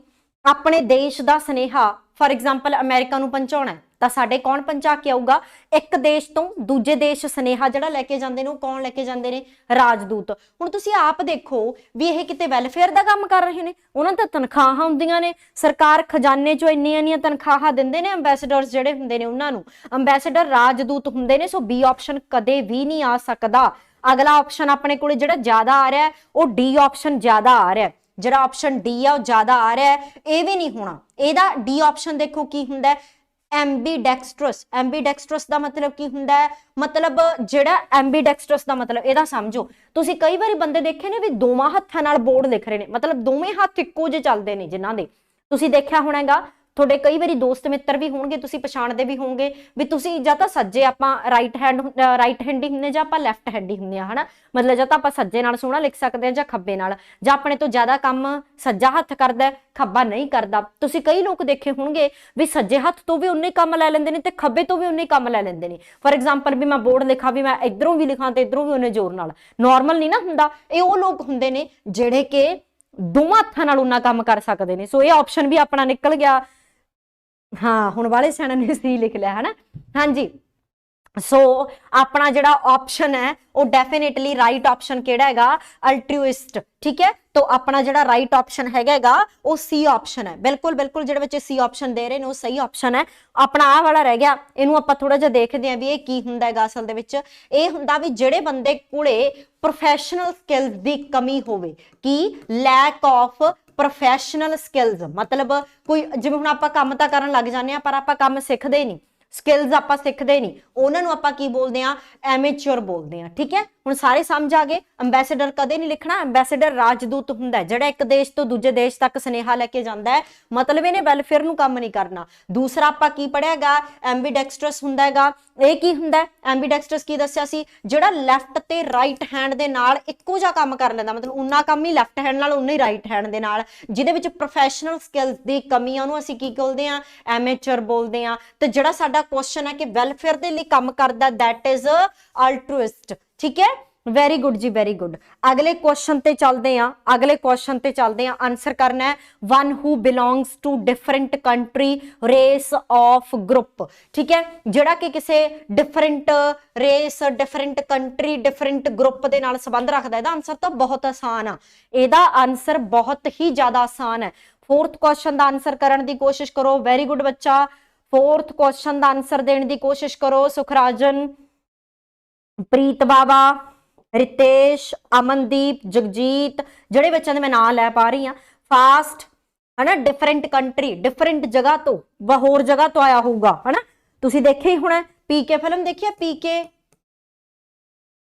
ਆਪਣੇ ਦੇਸ਼ ਦਾ ਸੁਨੇਹਾ ਫॉर एग्जांपल ਅਮਰੀਕਾ ਨੂੰ ਪਹੁੰਚਾਉਣਾ ਤਾਂ ਸਾਡੇ ਕੌਣ ਪਹੁੰਚਾ ਕੇ ਆਊਗਾ? ਇੱਕ ਦੇਸ਼ ਤੋਂ ਦੂਜੇ ਦੇਸ਼ ਸੁਨੇਹਾ ਜਿਹੜਾ ਲੈ ਕੇ ਜਾਂਦੇ ਨੇ, ਉਹ ਕੌਣ ਲੈ ਕੇ ਜਾਂਦੇ ਨੇ? ਰਾਜਦੂਤ। ਹੁਣ ਤੁਸੀਂ ਆਪ ਦੇਖੋ ਵੀ ਇਹ ਕਿਤੇ ਵੈਲਫੇਅਰ ਦਾ ਕੰਮ ਕਰ ਰਹੇ ਨੇ, ਉਹਨਾਂ ਦਾ ਤਨਖਾਹਾਂ ਹੁੰਦੀਆਂ ਨੇ, ਸਰਕਾਰ ਖਜ਼ਾਨੇ ਚੋਂ ਇੰਨੀਆਂ ਤਨਖਾਹਾਂ ਦਿੰਦੇ ਨੇ ਅੰਬੈਸਡਰਸ ਜਿਹੜੇ ਹੁੰਦੇ ਨੇ ਉਹਨਾਂ ਨੂੰ। ਅੰਬੈਸਡਰ ਰਾਜਦੂਤ ਹੁੰਦੇ ਨੇ। ਸੋ ਬੀ ਆਪਸ਼ਨ ਕਦੇ ਵੀ ਨਹੀਂ ਆ ਸਕਦਾ। ਅਗਲਾ ਆਪਸ਼ਨ ਆਪਣੇ ਕੋਲੇ ਜਿਹੜਾ ਜ਼ਿਆਦਾ ਆ ਰਿਹਾ ਉਹ ਡੀ ਆਪਸ਼ਨ ਜ਼ਿਆਦਾ ਆ ਰਿਹਾ। ਜਿਹੜਾ ਆਪਸ਼ਨ ਡੀ ਆ ਉਹ ਜ਼ਿਆਦਾ ਆ ਰਿਹਾ, ਇਹ ਵੀ ਨਹੀਂ ਹੋਣਾ। ਇਹਦਾ ਡੀ ਆਪਸ਼ਨ ਦੇਖੋ ਕੀ ਹੁੰਦਾ? ਐਂਬੀਡੈਕਸਟਰਸ। ਐਂਬੀਡੈਕਸਟਰਸ ਦਾ ਮਤਲਬ ਕੀ ਹੁੰਦਾ ਹੈ? ਮਤਲਬ ਜਿਹੜਾ ਐਂਬੀਡੈਕਸਟਰਸ ਦਾ ਮਤਲਬ ਇਹਦਾ ਸਮਝੋ। ਤੁਸੀਂ ਕਈ ਵਾਰੀ ਬੰਦੇ ਦੇਖੇ ਨੇ ਵੀ ਦੋਵਾਂ ਹੱਥਾਂ ਨਾਲ ਬੋਰਡ ਲਿਖ ਰਹੇ ਨੇ, ਮਤਲਬ ਦੋਵੇਂ ਹੱਥ ਇੱਕੋ ਜਿਹੇ ਚੱਲਦੇ ਨੇ ਜਿਨ੍ਹਾਂ ਦੇ, ਤੁਸੀਂ ਦੇਖਿਆ ਹੋਣਾਗਾ। ਤੁਹਾਡੇ ਕਈ ਵਾਰੀ ਦੋਸਤ ਮਿੱਤਰ ਵੀ ਹੋਣਗੇ, ਤੁਸੀਂ ਪਛਾਣਦੇ ਵੀ ਹੋਵੋਗੇ ਵੀ ਤੁਸੀਂ ਜਾਂ ਤਾਂ ਸੱਜੇ ਆਪਾਂ ਰਾਈਟ ਹੈਂਡੀ ਹੁੰਦੇ ਜਾਂ ਆਪਾਂ ਲੈਫਟ ਹੈਂਡੀ ਹੁੰਦੇ ਆ ਹਨਾ। ਮਤਲਬ ਜਾਂ ਤਾਂ ਆਪਾਂ ਸੱਜੇ ਨਾਲ ਸੋਹਣਾ ਲਿਖ ਸਕਦੇ ਹਾਂ ਜਾਂ ਖੱਬੇ ਨਾਲ, ਜਾਂ ਆਪਣੇ ਤੋਂ ਜ਼ਿਆਦਾ ਕੰਮ ਸੱਜਾ ਹੱਥ ਕਰਦਾ ਖੱਬਾ ਨਹੀਂ ਕਰਦਾ। ਤੁਸੀਂ ਕਈ ਲੋਕ ਦੇਖੇ ਹੋਣਗੇ ਵੀ ਸੱਜੇ ਹੱਥ ਤੋਂ ਵੀ ਉਨੇ ਕੰਮ ਲੈ ਲੈਂਦੇ ਨੇ ਤੇ ਖੱਬੇ ਤੋਂ ਵੀ ਉਨੇ ਕੰਮ ਲੈ ਲੈਂਦੇ ਨੇ। ਫॉर एग्जांपल ਵੀ ਮੈਂ ਬੋਰਡ ਲਿਖਾਂ ਵੀ ਮੈਂ ਇਧਰੋਂ ਵੀ ਲਿਖਾਂ ਤੇ ਇਧਰੋਂ ਵੀ ਉਹਨੇ ਜ਼ੋਰ ਨਾਲ, ਨਾਰਮਲ ਨਹੀਂ ਨਾ ਹੁੰਦਾ। ਇਹ ਉਹ ਲੋਕ ਹੁੰਦੇ ਨੇ ਜਿਹੜੇ ਕਿ ਦੋਵਾਂ ਹੱਥਾਂ ਨਾਲ ਉਹਨਾਂ ਕੰਮ ਕਰ ਸਕਦੇ ਨੇ। ਸੋ ਇਹ ਆਪਸ਼ਨ ਵੀ ਆਪਣਾ ਨਿਕਲ ਗਿਆ। ਹਾਂ ਹੁਣ ਵਾਲੇ ਸਿਆਣੇ ਨੇ ਸੀ ਲਿਖ ਲਿਆ ਹੈ ਨਾ। ਹਾਂਜੀ ਸੋ ਆਪਣਾ ਜਿਹੜਾ ਆਪਸ਼ਨ ਹੈ ਉਹ ਡੈਫੀਨੇਟਲੀ ਰਾਈਟ ਆਪਸ਼ਨ ਕਿਹੜਾ ਹੈਗਾ, ਅਲਟਰੂਇਸਟ। ਠੀਕ ਹੈ, तो अपना जो राइट ऑप्शन है वो सी ऑप्शन है। बिल्कुल बिल्कुल जो बच्चे सी ऑप्शन दे रहे हैं वो सही ऑप्शन है। अपना आ वाला रह गया, इनू आपां थोड़ा जिहा देखते हैं भी ये की हुंदा है असल दे विच। ये हुंदा भी जिहड़े बंदे कोले प्रोफैशनल स्किल्स दी कमी होवे, की लैक ऑफ प्रोफैशनल स्किल्स, मतलब कोई जिवें हुण आपां काम तां करन लग जांदे आ पर आपां काम सिखदे नहीं, स्किल्स आपां सिखदे नहीं, उन्हां नूं आपां की बोलदे आ, एमेच्योर बोलदे आ। ठीक है, हुण सारे समझ आ गए। अंबैसडर कदे नहीं लिखना, अंबैसडर राजदूत हुंदा है जिहड़ा एक देश तो दूजे देश तक सुनेहा लैके जांदा है, मतलब इहने वैलफेयर नूं काम नहीं करना। दूसरा आपां की पढ़ियागा एम्बीडेक्सट्रस हुंदा हैगा। ਇਹ ਕੀ ਹੁੰਦਾ ਐਂਬੀਡੈਕਸਟਰਸ ਕੀ ਦੱਸਿਆ ਸੀ, ਜਿਹੜਾ ਲੈਫਟ ਤੇ ਰਾਈਟ ਹੈਂਡ ਦੇ ਨਾਲ ਇੱਕੋ ਜਿਹਾ ਕੰਮ ਕਰ ਲੈਂਦਾ, ਮਤਲਬ ਉਨਾ ਕੰਮ ਹੀ ਲੈਫਟ ਹੈਂਡ ਨਾਲ ਉਨਾ ਹੀ ਰਾਈਟ ਹੈਂਡ ਦੇ ਨਾਲ, ਜਿਹਦੇ ਵਿੱਚ ਪ੍ਰੋਫੈਸ਼ਨਲ ਸਕਿੱਲਸ ਦੀ ਕਮੀ ਆ ਉਹਨੂੰ ਅਸੀਂ ਕੀ ਬੋਲਦੇ ਆ, ਐਮੇਚਰ ਬੋਲਦੇ ਆ। ਤੇ ਜਿਹੜਾ ਸਾਡਾ ਕੁਐਸਚਨ ਹੈ ਕਿ ਵੈਲਫੇਅਰ ਦੇ ਲਈ ਕੰਮ ਕਰਦਾ, दैट इज अल्ट्रुइस्ट। ठीक है, वेरी गुड जी, वेरी गुड। अगले क्वेश्चन ते चलते हैं, अगले क्वेश्चन ते चलते हैं। आंसर करना है one who belongs to different country race of group. ठीक है, जिहड़ा कि किसी different race different country different group दे नाल संबंध रखदा है। इहदा आंसर तो बहुत आसान आ, इहदा आंसर बहुत ही ज्यादा आसान है। फोर्थ क्वेश्चन का आंसर करने की कोशिश करो। वेरी गुड बच्चा, फोर्थ क्वेश्चन का आंसर देने की कोशिश करो। सुखराजन, प्रीत बाबा, रितेश, अमनदीप, जगजीत, ਜਿਹੜੇ ਬੱਚਿਆਂ ਦੇ ਮੈਂ ਨਾਂ ਲੈ ਪਾ ਰਹੀ ਹਾਂ। ਫਾਸਟ है ना, डिफरेंट कंट्री डिफरेंट जगह तो व होर जगह तो आया होगा है ना। तुसी देखे ही होना पीके फिल्म देखी है, पीके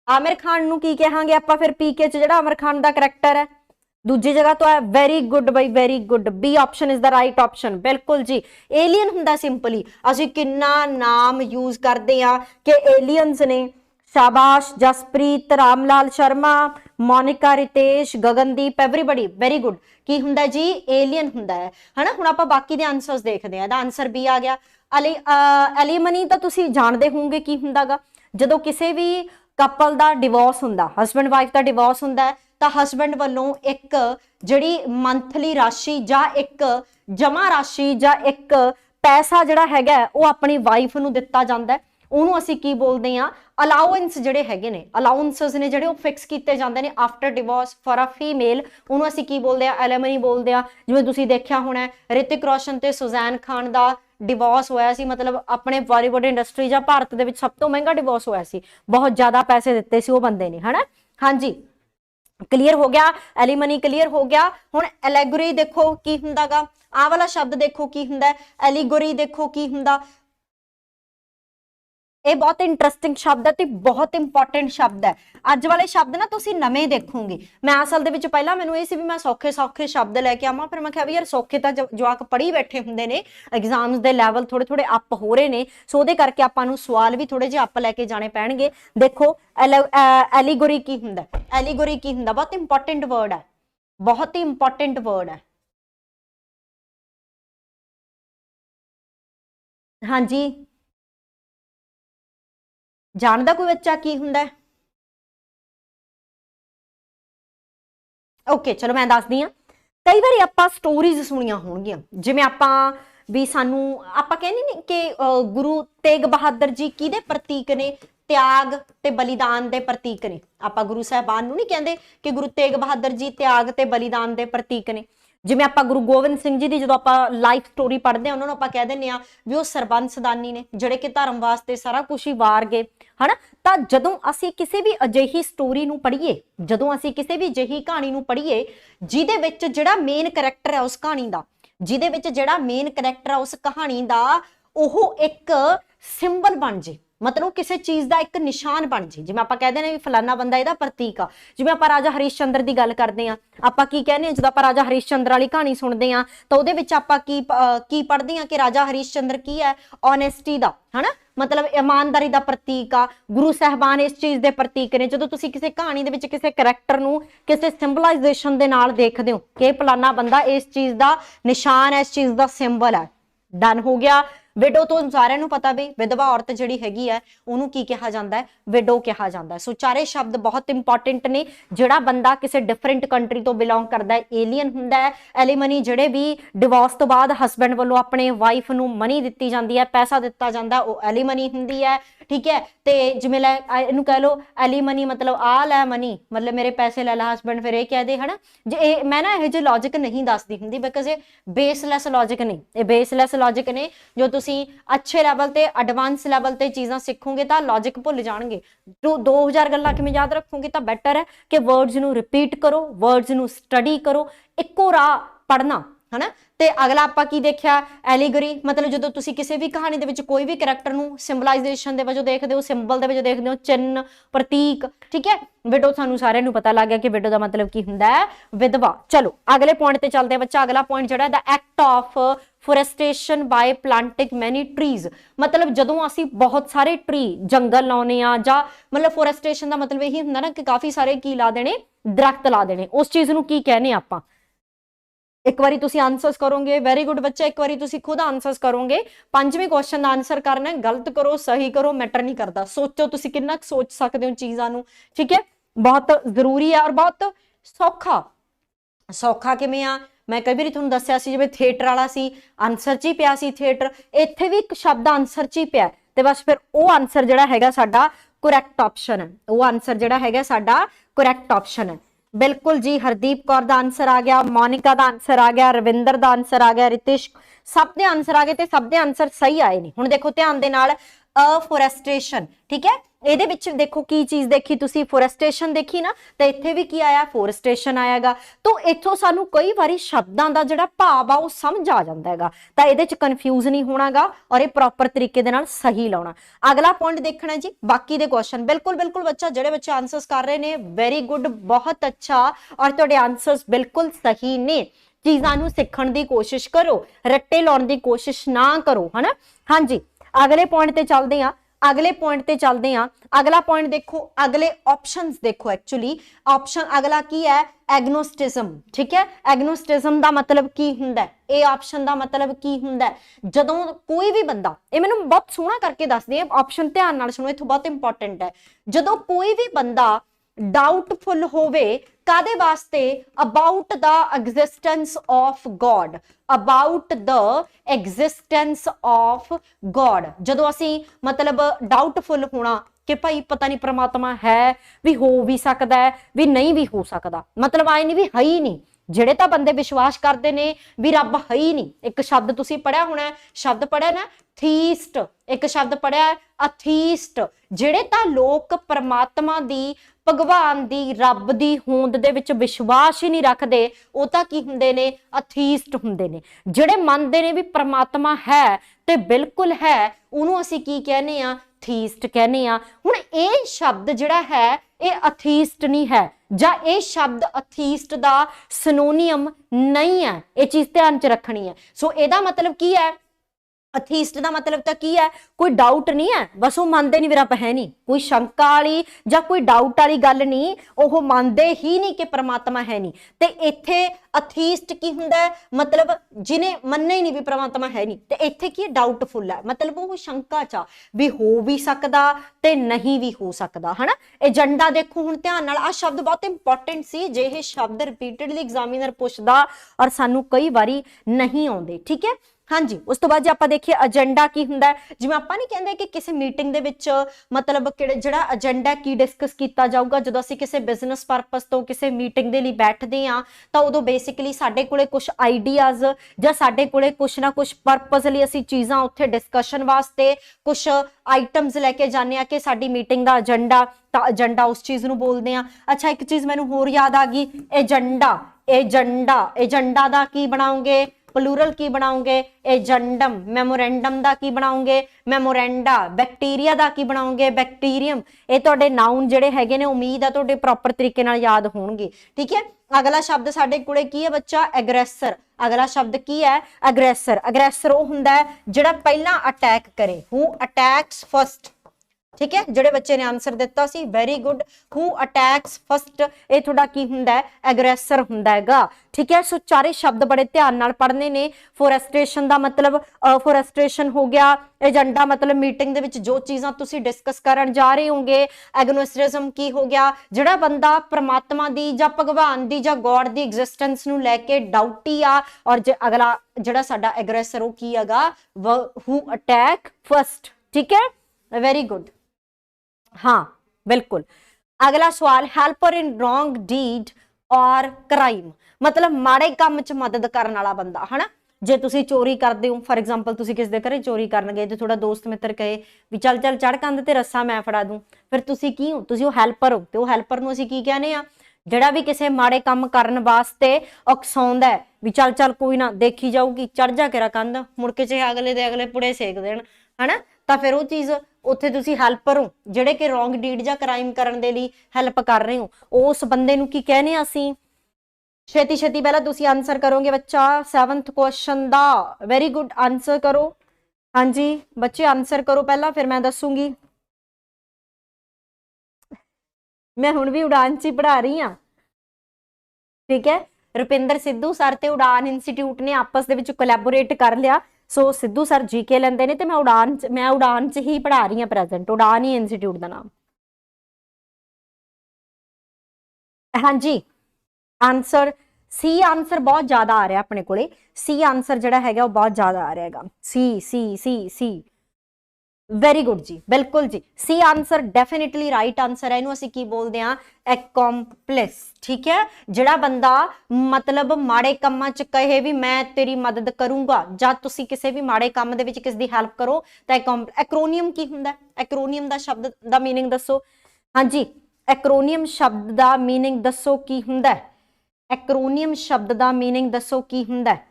आमिर खान नूं की कहांगे आपां फिर, पीके च जिहड़ा आमिर खान दा करैक्टर है दूजी जगह तो आया। वेरी गुड बई, very good, B option is the right option. बिल्कुल जी, एलियन हुंदा सिंपली, असीं किन्ना नाम यूज करदे आ कि एलियंस ने। शाबाश Jaspreet, Ramlal Sharma, Monika, Ritesh, Gagandeep, everybody very good. की हुंदा जी, एलियन हुंदा है ना। हुण आपां बाकी दे आंसर्स देखदे आ। दा आंसर बी आ गया। एलिमनी तां तुसीं जाणदे होवोगे की हुंदागा, जदों किसी भी कपल दा डिवोर्स हुंदा, हसबैंड वाइफ दा डिवोर्स हुंदा है तां हसबैंड वालों एक जिहड़ी मंथली राशि जां एक जमा राशि जां एक पैसा जिहड़ा हैगा वो अपनी वाइफ नूं दित्ता जांदा है। ਉਹਨੂੰ ਅਸੀਂ ਕੀ ਬੋਲਦੇ ਆ, ਅਲਾਉਐਂਸ ਜਿਹੜੇ ਹੈਗੇ ਨੇ, ਅਲਾਉਐਂਸਸ ਨੇ ਜਿਹੜੇ ਉਹ ਫਿਕਸ ਕੀਤੇ ਜਾਂਦੇ ਨੇ after divorce for a female, ਉਹਨੂੰ ਅਸੀਂ ਕੀ ਬੋਲਦੇ ਆ, ਐਲੀਮਨੀ ਬੋਲਦੇ ਆ। ਜਿਵੇਂ ਤੁਸੀਂ ਦੇਖਿਆ ਹੋਣਾ ਰਿਤਿਕ ਰੋਸ਼ਨ ਤੇ ਸੁਜ਼ੈਨ ਖਾਨ ਦਾ डिवोर्स होया सी, मतलब अपने बॉलीवुड इंडस्ट्री ਜਾਂ ਭਾਰਤ ਦੇ ਵਿੱਚ ਸਭ ਤੋਂ ਮਹਿੰਗਾ डिवोर्स ਹੋਇਆ ਸੀ, बहुत ਜ਼ਿਆਦਾ ਪੈਸੇ ਦਿੱਤੇ ਸੀ ਉਹ ਬੰਦੇ ਨੇ, ਹਨਾ। ਹਾਂਜੀ क्लीयर हो गया, एलिमनी क्लीयर हो गया। हुण एलेगोरी देखो की हुंदागा, आ वाला शब्द देखो की हुंदा, एलिगोरी देखो की हुंदा। ਇਹ ਬਹੁਤ ਇੰਟਰਸਟਿੰਗ ਸ਼ਬਦ ਹੈ ਤੇ ਬਹੁਤ ਇੰਪੋਰਟੈਂਟ ਸ਼ਬਦ ਹੈ। ਅੱਜ ਵਾਲੇ ਸ਼ਬਦ ਨਾ ਤੁਸੀਂ ਨਵੇਂ ਦੇਖੋਗੇ। ਮੈਂ ਅਸਲ ਦੇ ਵਿੱਚ ਪਹਿਲਾਂ ਮੈਨੂੰ ਇਹ ਸੀ ਵੀ ਮੈਂ ਸੌਖੇ ਸੌਖੇ ਸ਼ਬਦ ਲੈ ਕੇ ਆਵਾਂ, ਫਿਰ ਮੈਂ ਕਿਹਾ ਵੀ ਯਾਰ ਸੌਖੇ ਤਾਂ ਜਵਾਕ ਪੜ੍ਹੀ ਬੈਠੇ ਹੁੰਦੇ ਨੇ, ਐਗਜ਼ਾਮਸ ਦੇ ਲੈਵਲ ਥੋੜੇ ਥੋੜੇ ਅਪ ਹੋ ਰਹੇ ਨੇ, ਸੋ ਉਹਦੇ ਕਰਕੇ ਆਪਾਂ ਨੂੰ ਸਵਾਲ ਵੀ ਥੋੜੇ ਜਿਹੇ ਅਪ ਲੈ ਕੇ ਜਾਣੇ ਪੈਣਗੇ। ਦੇਖੋ ਐਲੀਗੋਰੀ ਕੀ ਹੁੰਦਾ, ਐਲੀਗੋਰੀ ਕੀ ਹੁੰਦਾ, ਬਹੁਤ ਇੰਪੋਰਟੈਂਟ ਵਰਡ ਹੈ, ਬਹੁਤ ਹੀ ਇੰਪੋਰਟੈਂਟ ਵਰਡ ਹੈ। ਹਾਂਜੀ जानदा कोई बच्चा की हुंदा है? ओके चलो मैं दसदी हाँ। कई बार आपां स्टोरीज सुनिया होणगियां, जिवें आपां भी सानू आपां कहने ने कि गुरु तेग बहादुर जी किहदे प्रतीक ने, त्याग ते बलिदान दे प्रतीक ने। आपां गुरु साहिबान नूं नहीं कहंदे कि गुरु तेग बहादुर जी त्याग ते बलिदान दे प्रतीक ने। जिवें आपां गुरु गोबिंद सिंह जी की जो आपां लाइफ स्टोरी पढ़ते हैं उन्होंने आपां कह दिंदे आ भी वो सरबंसदानी ने जिहड़े कि धर्म वास्ते सारा कुछ ही वार गए, है ना। तां जदों असीं किसी भी अजिही स्टोरी नूं पढ़ीए, जदों असीं किसी भी अजिही कहानी नूं पढ़ीए जिहदे विच जिहड़ा मेन करैक्टर है उस कहानी दा, जिहदे विच जिहड़ा मेन करैक्टर है उस कहानी दा ओह एक सिंबल बन जे, मतलब किसी चीज का एक निशान बन जे, जिवें आपां कहदे ने भी फलाना बंदा इहदा प्रतीक आ। जिवें आपां राजा हरिश्चंद्र की गल करदे आ, आपां की कहने जदों आपां राजा हरिश्चंद्र वाली कहानी सुनदे आ तां उहदे विच आपां की पढ़दे आ कि राजा हरिश्चंद्र की है ऑनेस्टी दा, है ना, मतलब ईमानदारी का प्रतीक आ। गुरु साहबान इस चीज़ के प्रतीक ने। जो तुसीं किसी कहानी दे विच किसी करैक्टर नूं किसी सिंबलाइजेशन दे नाल देखदे हो कि फलाना बंदा इस चीज़ का निशान है, इस चीज़ का सिंबल है। डन हो गया। विडो तो सारिਆਂ ਨੂੰ पता भी विधवा औरत ਜਿਹੜੀ ਹੈਗੀ ਹੈ ਉਹਨੂੰ ਕੀ ਕਿਹਾ ਜਾਂਦਾ ਹੈ, ਵਿਡੋ ਕਿਹਾ ਜਾਂਦਾ ਹੈ। ਸੋ ਚਾਰੇ ਸ਼ਬਦ ਬਹੁਤ ਇੰਪੋਰਟੈਂਟ ਨੇ। ਜਿਹੜਾ ਬੰਦਾ ਕਿਸੇ ਡਿਫਰੈਂਟ ਕੰਟਰੀ ਤੋਂ ਬਿਲੋਂਗ ਕਰਦਾ ਹੈ ਏਲੀਅਨ ਹੁੰਦਾ ਹੈ। ਐਲੀਮਨੀ ਜਿਹੜੇ ਵੀ ਡਿਵੋਰਸ ਤੋਂ ਬਾਅਦ ਹਸਬੈਂਡ ਵੱਲੋਂ ਆਪਣੇ ਵਾਈਫ ਨੂੰ ਮਨੀ ਦਿੱਤੀ ਜਾਂਦੀ ਹੈ, ਪੈਸਾ ਦਿੱਤਾ ਜਾਂਦਾ, ਉਹ ਐਲੀਮਨੀ ਹੁੰਦੀ ਹੈ। ठीक है, तो जिमें लै इनू कह लो एलीमनी मतलब आ लै मनी, मतलब मेरे पैसे लै ला हसबैंड, फिर ये कह दे है ना। जे मैं ना यह लॉजिक नहीं दसदी हुंदी बिकॉज ये बेसलैस लॉजिक ने, ये बेसलैस लॉजिक ने। जो तुसी अच्छे लैवल ते एडवांस लैवल ते चीज़ां सीखोगे तो लॉजिक भुल जाणगे। 2000 गल्लां किवें याद रखोगे तो बैटर है कि वर्ड्स नू रिपीट करो, वर्ड्स नू स्टडी करो, इक्को राह पढ़ना, है ना। तो अगला आपां की देखिया एलीगरी, मतलब जो तुसी किसी भी कहानी दे विच कोई भी करैक्टर नूं सिंबलाइजेशन दे वजों देखदे हो, सिंबल दे वजों देखदे हो, चिन्ह प्रतीक, ठीक है। विडो सानूं सारिਆਂ ਨੂੰ पता लग गया कि विडो का मतलब की हुंदा है, विधवा। चलो अगले पॉइंट ते चलदे बच्चा। अगला पॉइंट जिहड़ा the act of forestation by planting many trees, मतलब जदों असीं बहुत सारे ट्री जंगल लाउने आ, जां मतलब फोरेस्टेशन का मतलब यही हुंदा ना कि काफ़ी सारे की ला देने, दरख्त ला देने। उस चीज़ नूं की कहने आपां। एक बारी तुसी आंसर्स करोगे, वेरी गुड बच्चा, एक बारी तुसी खुद आंसर्स करोगे। 5वें क्वेश्चन का आंसर करना है, गलत करो सही करो मैटर नहीं करता। सोचो तुसी कितना सोच सकते हो चीज़ों नूं, ठीक है। बहुत जरूरी है और बहुत सौखा। सौखा किवें आ, मैं कई बार तुहानूं दस्सिया सी जिवें थिएटर वाला सी, आंसर च ही पिया सी थिएटर, इत्थे भी एक शब्द आंसर च ही पिया, ते बस फिर वो आंसर जिहड़ा हैगा साडा करैक्ट ऑप्शन है। वो आंसर जिहड़ा हैगा साडा करैक्ट ऑप्शन है। बिल्कुल जी, हरदीप कौर का आंसर आ गया, मोनिका का आंसर आ गया, रविंदर का आंसर आ गया, रितेश, सब के आंसर आ गए, तो सब के आंसर सही आए ने। हुण देखो ध्यान दे नाल, अफोरेस्टेशन, ठीक है। ਇਹਦੇ ਵਿੱਚ देखो की चीज़ देखी तुसी, फोरेस्टेशन देखी ना, तो इत्थे भी की आया, फोरेस्टेशन आएगा। तो इत्थों सानू कई बारी शब्दां दा जिहड़ा भाव आ वो समझ आ जांदा हैगा, तो इहदे च कन्फ्यूज नहीं होणागा और ये प्रॉपर तरीके दे नाल सही लाउणा। अगला पॉइंट देखना जी, बाकी दे क्वेश्चन। बिल्कुल बिल्कुल बच्चा, जिहड़े बच्चे आंसर्स कर रहे ने, वेरी गुड, बहुत अच्छा, और तुहाडे आंसर्स बिल्कुल सही ने। चीज़ां नू सीखण दी कोशिश करो, रट्टे लाउण दी कोशिश ना करो, है ना। हाँ जी, अगले पॉइंट ते चलदे आ। अगले पॉइंट ते चलते हैं। अगला पॉइंट देखो, अगले ऑप्शंस देखो। एक्चुअली ऑप्शन अगला की है, एग्नोस्टिज्म, ठीक है। एग्नोस्टिज्म का मतलब की हुंदा है, ए ऑप्शन का मतलब की हुंदा है, जदों कोई भी बंदा, ये मैनूं बहुत सोहना करके दस दे, ऑप्शन ध्यान नाल सुनो, इत्थों बहुत इंपॉर्टेंट है। जदों कोई भी बंदा डाउटफुल होवे कादे वास्ते, about the existence of God, about the existence of God, जदों असी मतलब डाउटफुल होना कि भाई पता नहीं परमात्मा है भी, हो भी सकता है भी, नहीं भी हो सकता, मतलब आए नहीं भी है ही नहीं। ਜਿਹੜੇ ਤਾਂ ਬੰਦੇ विश्वास करते ने भी रब है ही नहीं, एक शब्द तुसी पढ़िया होना, शब्द पढ़िया ना थीस्ट, एक शब्द पढ़िया अथीस्ट, ਜਿਹੜੇ ਤਾਂ लोग परमात्मा दी, भगवान दी, रब दी होंद दे विच विश्वास ही नहीं रखते, वो तां की हुंदे ने, अथीस्ट हुंदे ने। ਜਿਹੜੇ ਮੰਨਦੇ ने भी परमात्मा है ते बिल्कुल है, ਉਹਨੂੰ ਅਸੀਂ ਕੀ कहने आ, थीस्ट कहने आ। हुण ਇਹ शब्द ਜਿਹੜਾ है ये अथीस्ट नहीं है, ਜਾਂ ਇਹ शब्द अथीस्ट ਦਾ सिनोनियम नहीं है, ये चीज ध्यान च रखनी है। सो ਇਹਦਾ मतलब की है, अथीस्ट का मतलब तो की है, कोई डाउट नहीं है, बस वो मानते नहीं भी रब है नहीं, कोई शंका वाली या कोई डाउट वाली गल नहीं, वो मानते ही नहीं कि परमात्मा है नहीं। तो इत्थे अथीस्ट की हुंदा है, मतलब जिन्हें मन्ने ही नहीं भी परमात्मा है नहीं, तो इत्थे की डाउटफुल है, मतलब वो शंका चा भी हो भी सकता ते नहीं भी हो सकता, है ना। एजेंडा देखो हुण ध्यान नाल, आ शब्द बहुत इंपॉर्टेंट सी, जे ये शब्द रिपीटेडली एग्जामिनर पुछदा और सानू कई बारी नहीं आउंदे, ठीक है। हाँ जी, उस तो बाद जे आपां देखिए एजेंडा की हुंदा है, जिवें आपां नहीं कहंदे कि किसी मीटिंग दे विच मतलब किहड़ा जिहड़ा एजेंडा की डिस्कस कीता जाऊगा, जदों असीं किसी बिजनेस परपस तो किसी मीटिंग दे लई बैठदे आ, तां उदों बेसिकली साडे कोले कुछ आइडियाज जां साडे कोले कुछ ना कुछ परपस लई असीं चीज़ां उत्थे डिस्कशन वास्ते कुछ आइटम्स लैके जाने आ कि साडी मीटिंग दा एजेंडा, तां एजेंडा उस चीज़ नूं बोलदे आ। अच्छा, एक चीज़ मैनूं होर याद आ गई, एजेंडा, एजेंडा, एजेंडा दा की बनाओगे, प्लूरल की बनाओगे एजेंडम, मैमोरेंडम दा की बनाओगे मैमोरेंडा, बैक्टीरिया दा की बनाओगे बैक्टीरियम। ये तुहाडे नाउन जिहड़े हैगे ने उम्मीद है तुहाडे प्रॉपर तरीके नाल याद होणगे। ठीक है, अगला शब्द साडे कोले की है बच्चा एग्रैसर। अगला शब्द की है एग्रैसर। एग्रैसर वो हुंदा है जिहड़ा पहला अटैक करे, हु अटैक्स फर्स्ट। ठीक है, जिहड़े बच्चे ने आंसर दिता C very good, who attacks first, ये तुहाडा की हुंदा है एग्रैसर हुंदा हैगा। ठीक है, सो चारे शब्द बड़े ध्यान नाल पढ़ने ने। फोरेस्ट्रेशन दा मतलब फोरेस्ट्रेशन हो गया, एजेंडा मतलब मीटिंग दे विच जो चीज़ां तुसीं डिस्कस करन जा रहे होंगे। एग्नोस्टिज्म की हो गया, जिहड़ा बंदा परमात्मा दी जां भगवान दी जां गॉड दी एग्जिस्टेंस नूं लैके डाउटी आ। और अगला जिहड़ा साडा एग्रैसर वो की हैगा हु अटैक फर्स्ट। ठीक है, वेरी गुड। हाँ बिल्कुल। अगला सवाल हेल्पर इन रॉन्ग डीड और क्राइम, मतलब माड़े काम च मदद करने वाला बंदा है ना। जे तुसी चोरी करते हो, फॉर एग्जाम्पल तुसी किसी दे घरे चोरी करन गए, तो थोड़ा दोस्त मित्र कहे भी चल चल चढ़ कंध ते रस्सा मैं फड़ा दूं, फिर तुसी की हो, तुसी हैल्पर हो। ते हैल्पर नूं असीं की कहने आ, जिहड़ा भी किसी माड़े काम करन वास्ते उकसाउंदा है भी चल चल कोई ना देखी जाऊगी, चढ़ जा केरा कंध, मुड़ के चाहे अगले दे अगले पुड़े सेक देण, है ना। तां फिर वो चीज़ उत्थे तुसी हैल्पर हो, जिहड़े कि रॉन्ग डीड जां क्राइम करन दे लई हैल्प कर रहे हो, उस बंदे नूं की कहने असीं। छेती छेती पहला तुसी आंसर करोगे बच्चा 7th क्वेश्चन दा। वेरी गुड, आंसर करो। हाँ जी बच्चे आंसर करो पहला, फिर मैं दसूंगी। मैं हुण भी उड़ान च ही पढ़ा रही हाँ। ठीक है, रुपिंदर सिद्धू सर ते उड़ान इंस्टीट्यूट ने आपस दे विच कोलैबोरेट कर लिया। सो सिद्धू सर जीके लेंदे ने ते मैं उड़ान च ही पढ़ा रही हाँ प्रेजेंट, उड़ान ही इंस्टीट्यूट का नाम। हाँ जी आंसर सी, आंसर बहुत ज्यादा आ रहा अपने कोले। सी आंसर जिहड़ा हैगा वो बहुत ज्यादा आ रहा हैगा। सी सी सी सी वेरी गुड जी, बिल्कुल जी, C answer definitely right answer है। इनू असीं की बोलते हैं एक्कॉम्प्लिस। ठीक है, जिहड़ा बंदा मतलब माड़े कामां च कहे भी मैं तेरी मदद करूंगा, जां तुसीं किसी भी माड़े काम दे विच किसी दी हेल्प करो तां एक्रोनियम की हुंदा है? एक्रोनियम दा शब्द दा मीनिंग दसो। हाँ जी, एक्रोनियम शब्द दा मीनिंग दसो की हुंदा है? एक्रोनियम शब्द दा मीनिंग दसो की हुंदा है?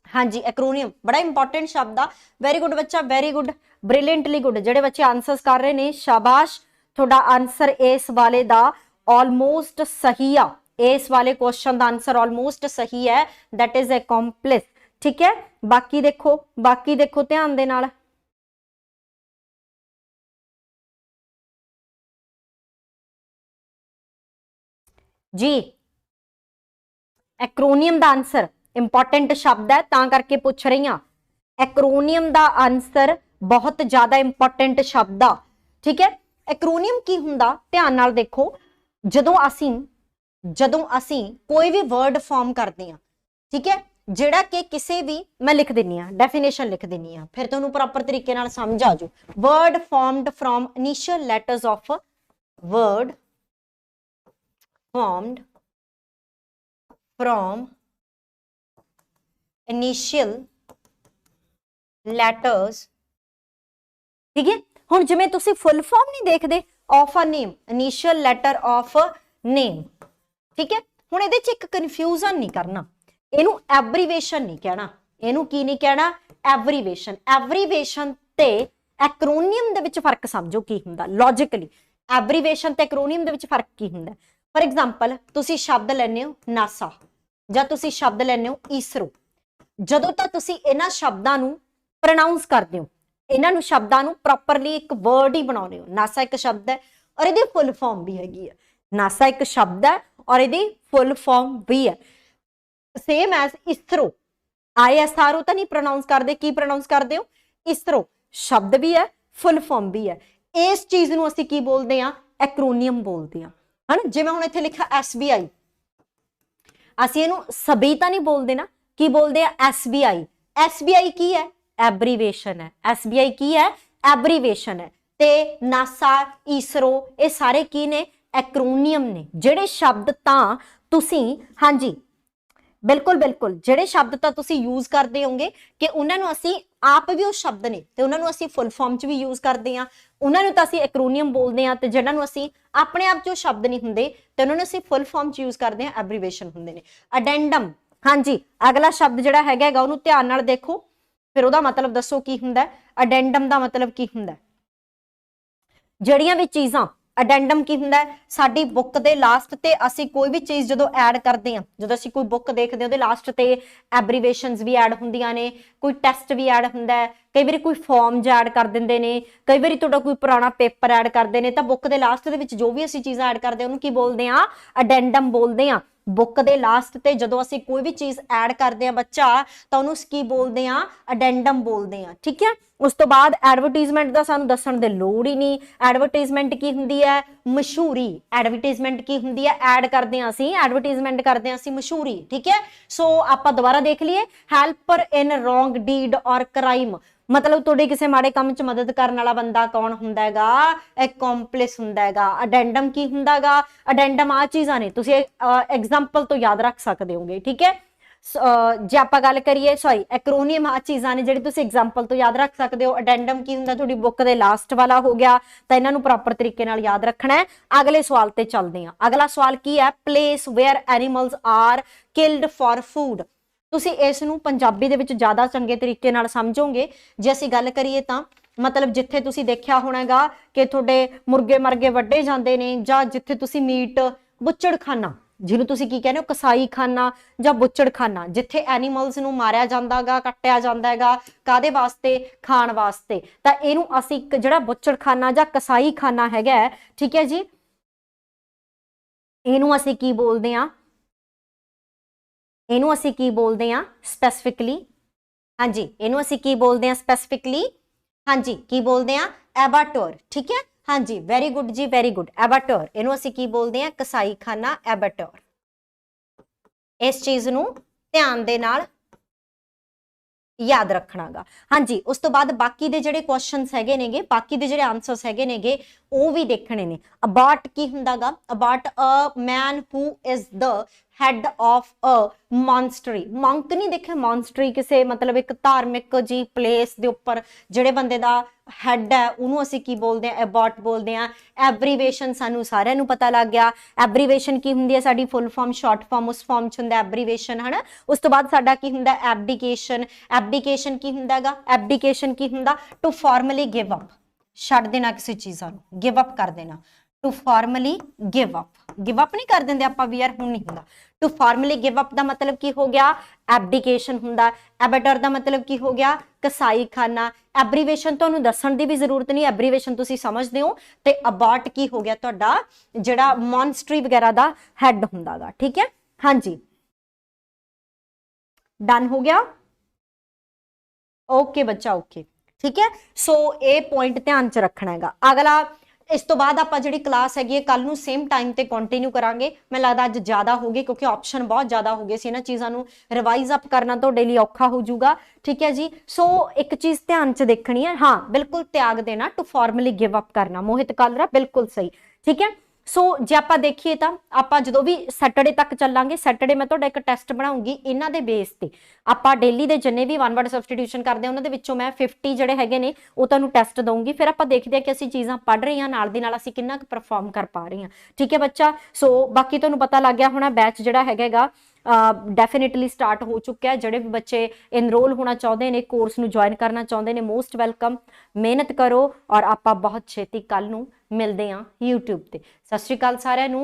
हाँ जी, एक्रोनियम बड़ा इंपॉर्टेंट शब्द आ। वेरी गुड बच्चा, वेरी गुड, ब्रिलियंटली गुड। जिहड़े बच्चे आंसर्स कर रहे ने शाबाश, थोड़ा आंसर इस वाले दा ऑलमोस्ट सही आ। इस वाले क्वेश्चन का आंसर ऑलमोस्ट सही है, दैट इज एक्कॉम्प्लिस। ठीक है, बाकी देखो ध्यान दे नाल। जी एक्रोनियम का आंसर इंपॉर्टेंट शब्द है, तां करके पूछ रही हां। एक्रोनियम का आंसर बहुत ज्यादा इंपॉर्टेंट शब्द आ। ठीक है, एक्रोनियम की हुंदा ध्यान नाल देखो, जदों असीं कोई भी वर्ड फॉर्म करते हैं, ठीक है, जिहड़ा कि किसी भी मैं लिख दिनी हां, डेफिनेशन लिख दिनी हां, फिर तुहानूं प्रॉपर तरीके नाल समझ आ जाऊ। Word formed from initial letters of word formed from initial letters. ठीक है, हुण जिवें तुसीं फुल फॉर्म नहीं देखदे of a name, initial letter of name. ठीक है, हुण इहदे च एक कन्फ्यूजन नहीं करना, इनू एब्रीवेशन नहीं कहना। इनू की नहीं कहना? एब्रीवेशन। एब्रीवेशन ते एक्रोनियम दे विच फर्क समझो की हुंदा लॉजिकली। एब्रीवेशन ते एक्रोनियम दे विच फर्क की हुंदा? फॉर एग्जांपल तुसीं शब्द लैने हो नासा, जां तुसीं शब्द लैने हो इसरो, जदों तक तुसीं इन्हां शब्दां नूं प्रोनाउंस करदे हो, इन्हां नूं शब्दां नूं प्रॉपरली एक वर्ड ही बनाउंदे हो। नासा एक शब्द है और इहदी फुल फॉर्म भी हैगी है। नासा एक शब्द है और इहदी फुल फॉर्म भी है। सेम एज इसरो, ISRO तो नहीं प्रोनाउंस करते, की प्रोनाउंस करते हो? इसरो। शब्द भी है, फुल फॉर्म भी है। इस चीज नूं असीं की बोलते हैं? एक्रोनियम बोलते हैं, है ना। जिवें हुण इत्थे लिखा SBI, असीं इहनूं सभी तो नहीं बोलते ना, की बोलते हैं? SBI। SBI की है? एब्रीवेशन है। SBI की है? एब्रीवेशन है। ते नासा, इसरो, ये सारे की ने? एक्रोनियम ने। जिहड़े शब्द तां तुसीं, हाँ जी बिल्कुल बिल्कुल, जिहड़े शब्द तां तुसीं यूज करते होंगे कि उन्हां नूं असीं आप भी उस शब्द ने ते उन्हां नूं असीं फुल फॉर्म च भी यूज करते हैं, उन्हां नूं तां असीं एक्रोनियम बोलते हैं, ते जिहड़ां नूं असीं अपने आप जो शब्द नहीं हुंदे ते उन्हां नूं असीं फुल फॉर्म च यूज करते हैं, एब्रीवेशन हुंदे ने। अडेंडम, हाँ जी, अगला शब्द जिहड़ा हैगा उहनूं ध्यान नाल देखो, फिर उहदा मतलब दसो की हुंदा है। अडेंडम दा मतलब की हुंदा है? ਜਿਹੜੀਆਂ ਵੀ ਚੀਜ਼ਾਂ ਅਡੈਂਡਮ ਕੀ ਹੁੰਦਾ ਹੈ? ਸਾਡੀ ਬੁੱਕ ਦੇ ਲਾਸਟ ਤੇ ਅਸੀਂ ਕੋਈ ਵੀ ਚੀਜ਼ ਜਦੋਂ ਐਡ ਕਰਦੇ ਹਾਂ, ਜਦੋਂ ਅਸੀਂ ਕੋਈ ਬੁੱਕ ਦੇਖਦੇ ਹਾਂ ਉਹਦੇ ਲਾਸਟ ਤੇ ਐਬਰੀਵੇਸ਼ਨਸ ਵੀ ਐਡ ਹੁੰਦੀਆਂ ਨੇ, ਕੋਈ ਟੈਸਟ ਵੀ ਐਡ ਹੁੰਦਾ ਹੈ, ਕਈ ਵਾਰੀ ਕੋਈ ਫਾਰਮਸ ਐਡ ਕਰ ਦਿੰਦੇ ਨੇ, ਕਈ ਵਾਰੀ ਤੁਹਾਡਾ ਕੋਈ ਪੁਰਾਣਾ ਪੇਪਰ ਐਡ ਕਰਦੇ ਨੇ, ਤਾਂ ਬੁੱਕ ਦੇ ਲਾਸਟ ਦੇ ਵਿੱਚ ਜੋ ਵੀ ਅਸੀਂ ਚੀਜ਼ਾਂ ਐਡ ਕਰਦੇ ਹਾਂ ਉਹਨੂੰ ਕੀ ਬੋਲਦੇ ਆ? ਅਡੈਂਡਮ ਬੋਲਦੇ ਆ। बुक के लास्ट ते जदों असीं कोई भी चीज़ ऐड करते हैं बच्चा, तो उहनूं की बोलते हैं? अडेंडम बोलते हैं। ठीक है, उस तो बाद एडवरटाइजमेंट का सानूं दस्सण दी लोड़ ही नहीं। एडवरटाइजमेंट की हुंदी है? मशहूरी। एडवरटाइजमेंट की हुंदी है? ऐड करते हैं असीं, एडवरटाइजमेंट करते हैं असीं मशहूरी। ठीक है, सो आपां दोबारा देख लीए, हैल्पर इन रॉन्ग डीड और क्राइम, मतलब तुहाडे किसी माड़े काम च मदद करने वाला बंदा कौन हुंदा हैगा? एक्कॉम्प्लिस हुंदा हैगा। अडेंडम की हुंदा हैगा? अडेंडम आ चीज़ां ने, तुसीं एग्जाम्पल तो याद रख सकदे होगे। ठीक है, जे आपां गल करिए, सॉरी एक्रोनियम आ चीज़ां ने जिहड़ी तुसीं एग्जाम्पल तो याद रख सकदे हो। अडेंडम की हुंदा? तुहाडी बुक दे लास्ट वाला हो गया, तां इन्हां नूं प्रॉपर तरीके नाल याद रखना है। अगले सवाल ते चलदे हां। अगला सवाल की है? Place where animals are killed for food. ਤੁਸੀਂ ਇਸ ਨੂੰ ਪੰਜਾਬੀ ਦੇ ਵਿੱਚ ਜ਼ਿਆਦਾ ਚੰਗੇ ਤਰੀਕੇ ਨਾਲ ਸਮਝੋਗੇ ਜੇ ਅਸੀਂ ਗੱਲ ਕਰੀਏ ਤਾਂ, ਮਤਲਬ ਜਿੱਥੇ ਤੁਸੀਂ ਦੇਖਿਆ ਹੋਣਾਗਾ ਕਿ ਤੁਹਾਡੇ ਮੁਰਗੇ ਮਰਗੇ ਵੱਢੇ ਜਾਂਦੇ ਨੇ, ਜਾਂ ਜਿੱਥੇ ਤੁਸੀਂ ਮੀਟ ਬੁੱਚੜਖਾਨਾ, ਜਿਹਨੂੰ ਤੁਸੀਂ ਕੀ ਕਹਿੰਦੇ ਹੋ, ਕਸਾਈ ਖਾਨਾ ਜਾਂ ਬੁੱਚੜਖਾਨਾ, ਜਿੱਥੇ ਐਨੀਮਲਸ ਨੂੰ ਮਾਰਿਆ ਜਾਂਦਾਗਾ, ਕੱਟਿਆ ਜਾਂਦਾ ਹੈਗਾ, ਕਾਦੇ ਵਾਸਤੇ? ਖਾਣ ਵਾਸਤੇ। ਤਾਂ ਇਹਨੂੰ ਅਸੀਂ ਜਿਹੜਾ ਬੁੱਚੜਖਾਨਾ ਜਾਂ ਕਸਾਈ ਖਾਨਾ ਹੈਗਾ, ਠੀਕ ਹੈ ਜੀ, ਇਹਨੂੰ ਅਸੀਂ ਕੀ ਬੋਲਦੇ ਆ? ਇਹਨੂੰ ਅਸੀਂ ਕੀ ਬੋਲਦੇ ਆ ਸਪੈਸੀਫਿਕਲੀ? ਹਾਂਜੀ, ਇਹਨੂੰ ਅਸੀਂ ਕੀ ਬੋਲਦੇ ਆ ਸਪੈਸੀਫਿਕਲੀ? ਹਾਂਜੀ, ਕੀ ਬੋਲਦੇ ਆ? ਐਬਾਟੋਰ। ਠੀਕ ਹੈ, ਹਾਂਜੀ, ਵੈਰੀ ਗੁੱਡ ਜੀ, ਵੈਰੀ ਗੁੱਡ, ਐਬਾਟੋਰ। ਇਹਨੂੰ ਅਸੀਂ ਕੀ ਬੋਲਦੇ ਆ? ਕਸਾਈ ਖਾਨਾ, ਐਬਾਟੋਰ। ਇਸ ਚੀਜ਼ ਨੂੰ ਧਿਆਨ ਦੇ ਨਾਲ याद रखनागा। हाँ जी, उस तो बाद बाकी दे जिहड़े क्वेश्चनस हैगे नेगे, बाकी दे जिहड़े आंसर्स हैगे नेगे वो भी देखने ने। अबाउट की हुंदागा? About a man who is the head of a monastery. Monk नहीं देखे, मॉन्स्टरी किसे मतलब एक धार्मिक जी प्लेस दे उपर जिहड़े बंदे दा हैड है उन्होंने असीं की बोलते हैं? अबाउट बोलते हैं। एब्रीवेशन सानू सारिआं नूं पता लग गया। एब्रीवेशन की हुंदी है? साडी फुल फॉर्म, शॉर्ट फॉर्म, उस फॉर्म च हुंदा एब्रीवेशन है ना। उस तो बाद साडा की हुंदा? एब्डिकेशन। एब्डिकेशन की हुंदा गा? एब्डिकेशन की हुंदा? टू फॉर्मली गिव अप, छड्ड देना किसी चीज़ां नूं, गिव अप कर देना। To formally give up, give up नहीं कर देंगे आपां भी यार हुण नहीं हुंदा। टू फॉर्मली गिव अप का मतलब की हो गया? एब्डिकेशन हुंदा। एबेटर का मतलब की हो गया? कसाई खाना। एब्रीवेशन तुहानूं दस्सण दी भी जरूरत नहीं, एब्रीवेशन तुसीं समझदे हो। ते अबाउट की हो गया तुहाडा जिहड़ा मॉन्स्टरी वगैरह दा हैड हुंदा गा। ठीक है, हाँ जी, डन हो गया। ओके बच्चा, ओके, ठीक है। सो ये पॉइंट ध्यान च रखना हैगा। अगला इस तो बाद आपां जिहड़ी क्लास हैगी कल नूं सेम टाइम ते कंटिन्यू करांगे। मैं लगदा अज ज़्यादा हो गए क्योंकि ऑप्शन बहुत ज़्यादा हो गए सी, इन्हां चीज़ां नूं रिवाइज अप करना तुहाडे लई औखा हो जाऊगा। ठीक है जी, सो एक चीज़ ध्यान च देखनी है, हाँ बिल्कुल त्याग देना, टू फॉर्मली गिव अप करना। मोहित कालरा बिल्कुल सही। ठीक है, सो जे आपां देखिए तां आपां जदों भी सैटरडे तक चलांगे, सैटरडे मैं तुहाडा एक टैसट बनाऊंगी इन्हां दे बेस ते। आपां डेली दे जिन्ने भी वन वर्ड सबस्टिट्यूशन करदे उन्हां दे विच्चों मैं 50 जिहड़े हैगे ने वो तुहानूं टैसट दूंगी। फिर आपां देखदे आ कि असीं चीज़ां पढ़ रहे हां, नाल दी नाल असीं किन्ना क परफॉर्म कर पा रहे हां। ठीक है बच्चा, सो बाकी तुहानूं पता लग गया होना बैच जिहड़ा हैगा डेफिनेटली स्टार्ट हो चुका है। जिहड़े भी बच्चे इनरोल होना चाहते हैं, कोर्स नूं ज्वाइन करना चाहते हैं, मोस्ट वेलकम। मेहनत करो और आपां बहुत छेती कल नूं मिलदे हां यूट्यूब ते। सत श्री अकाल सारिआं नूं।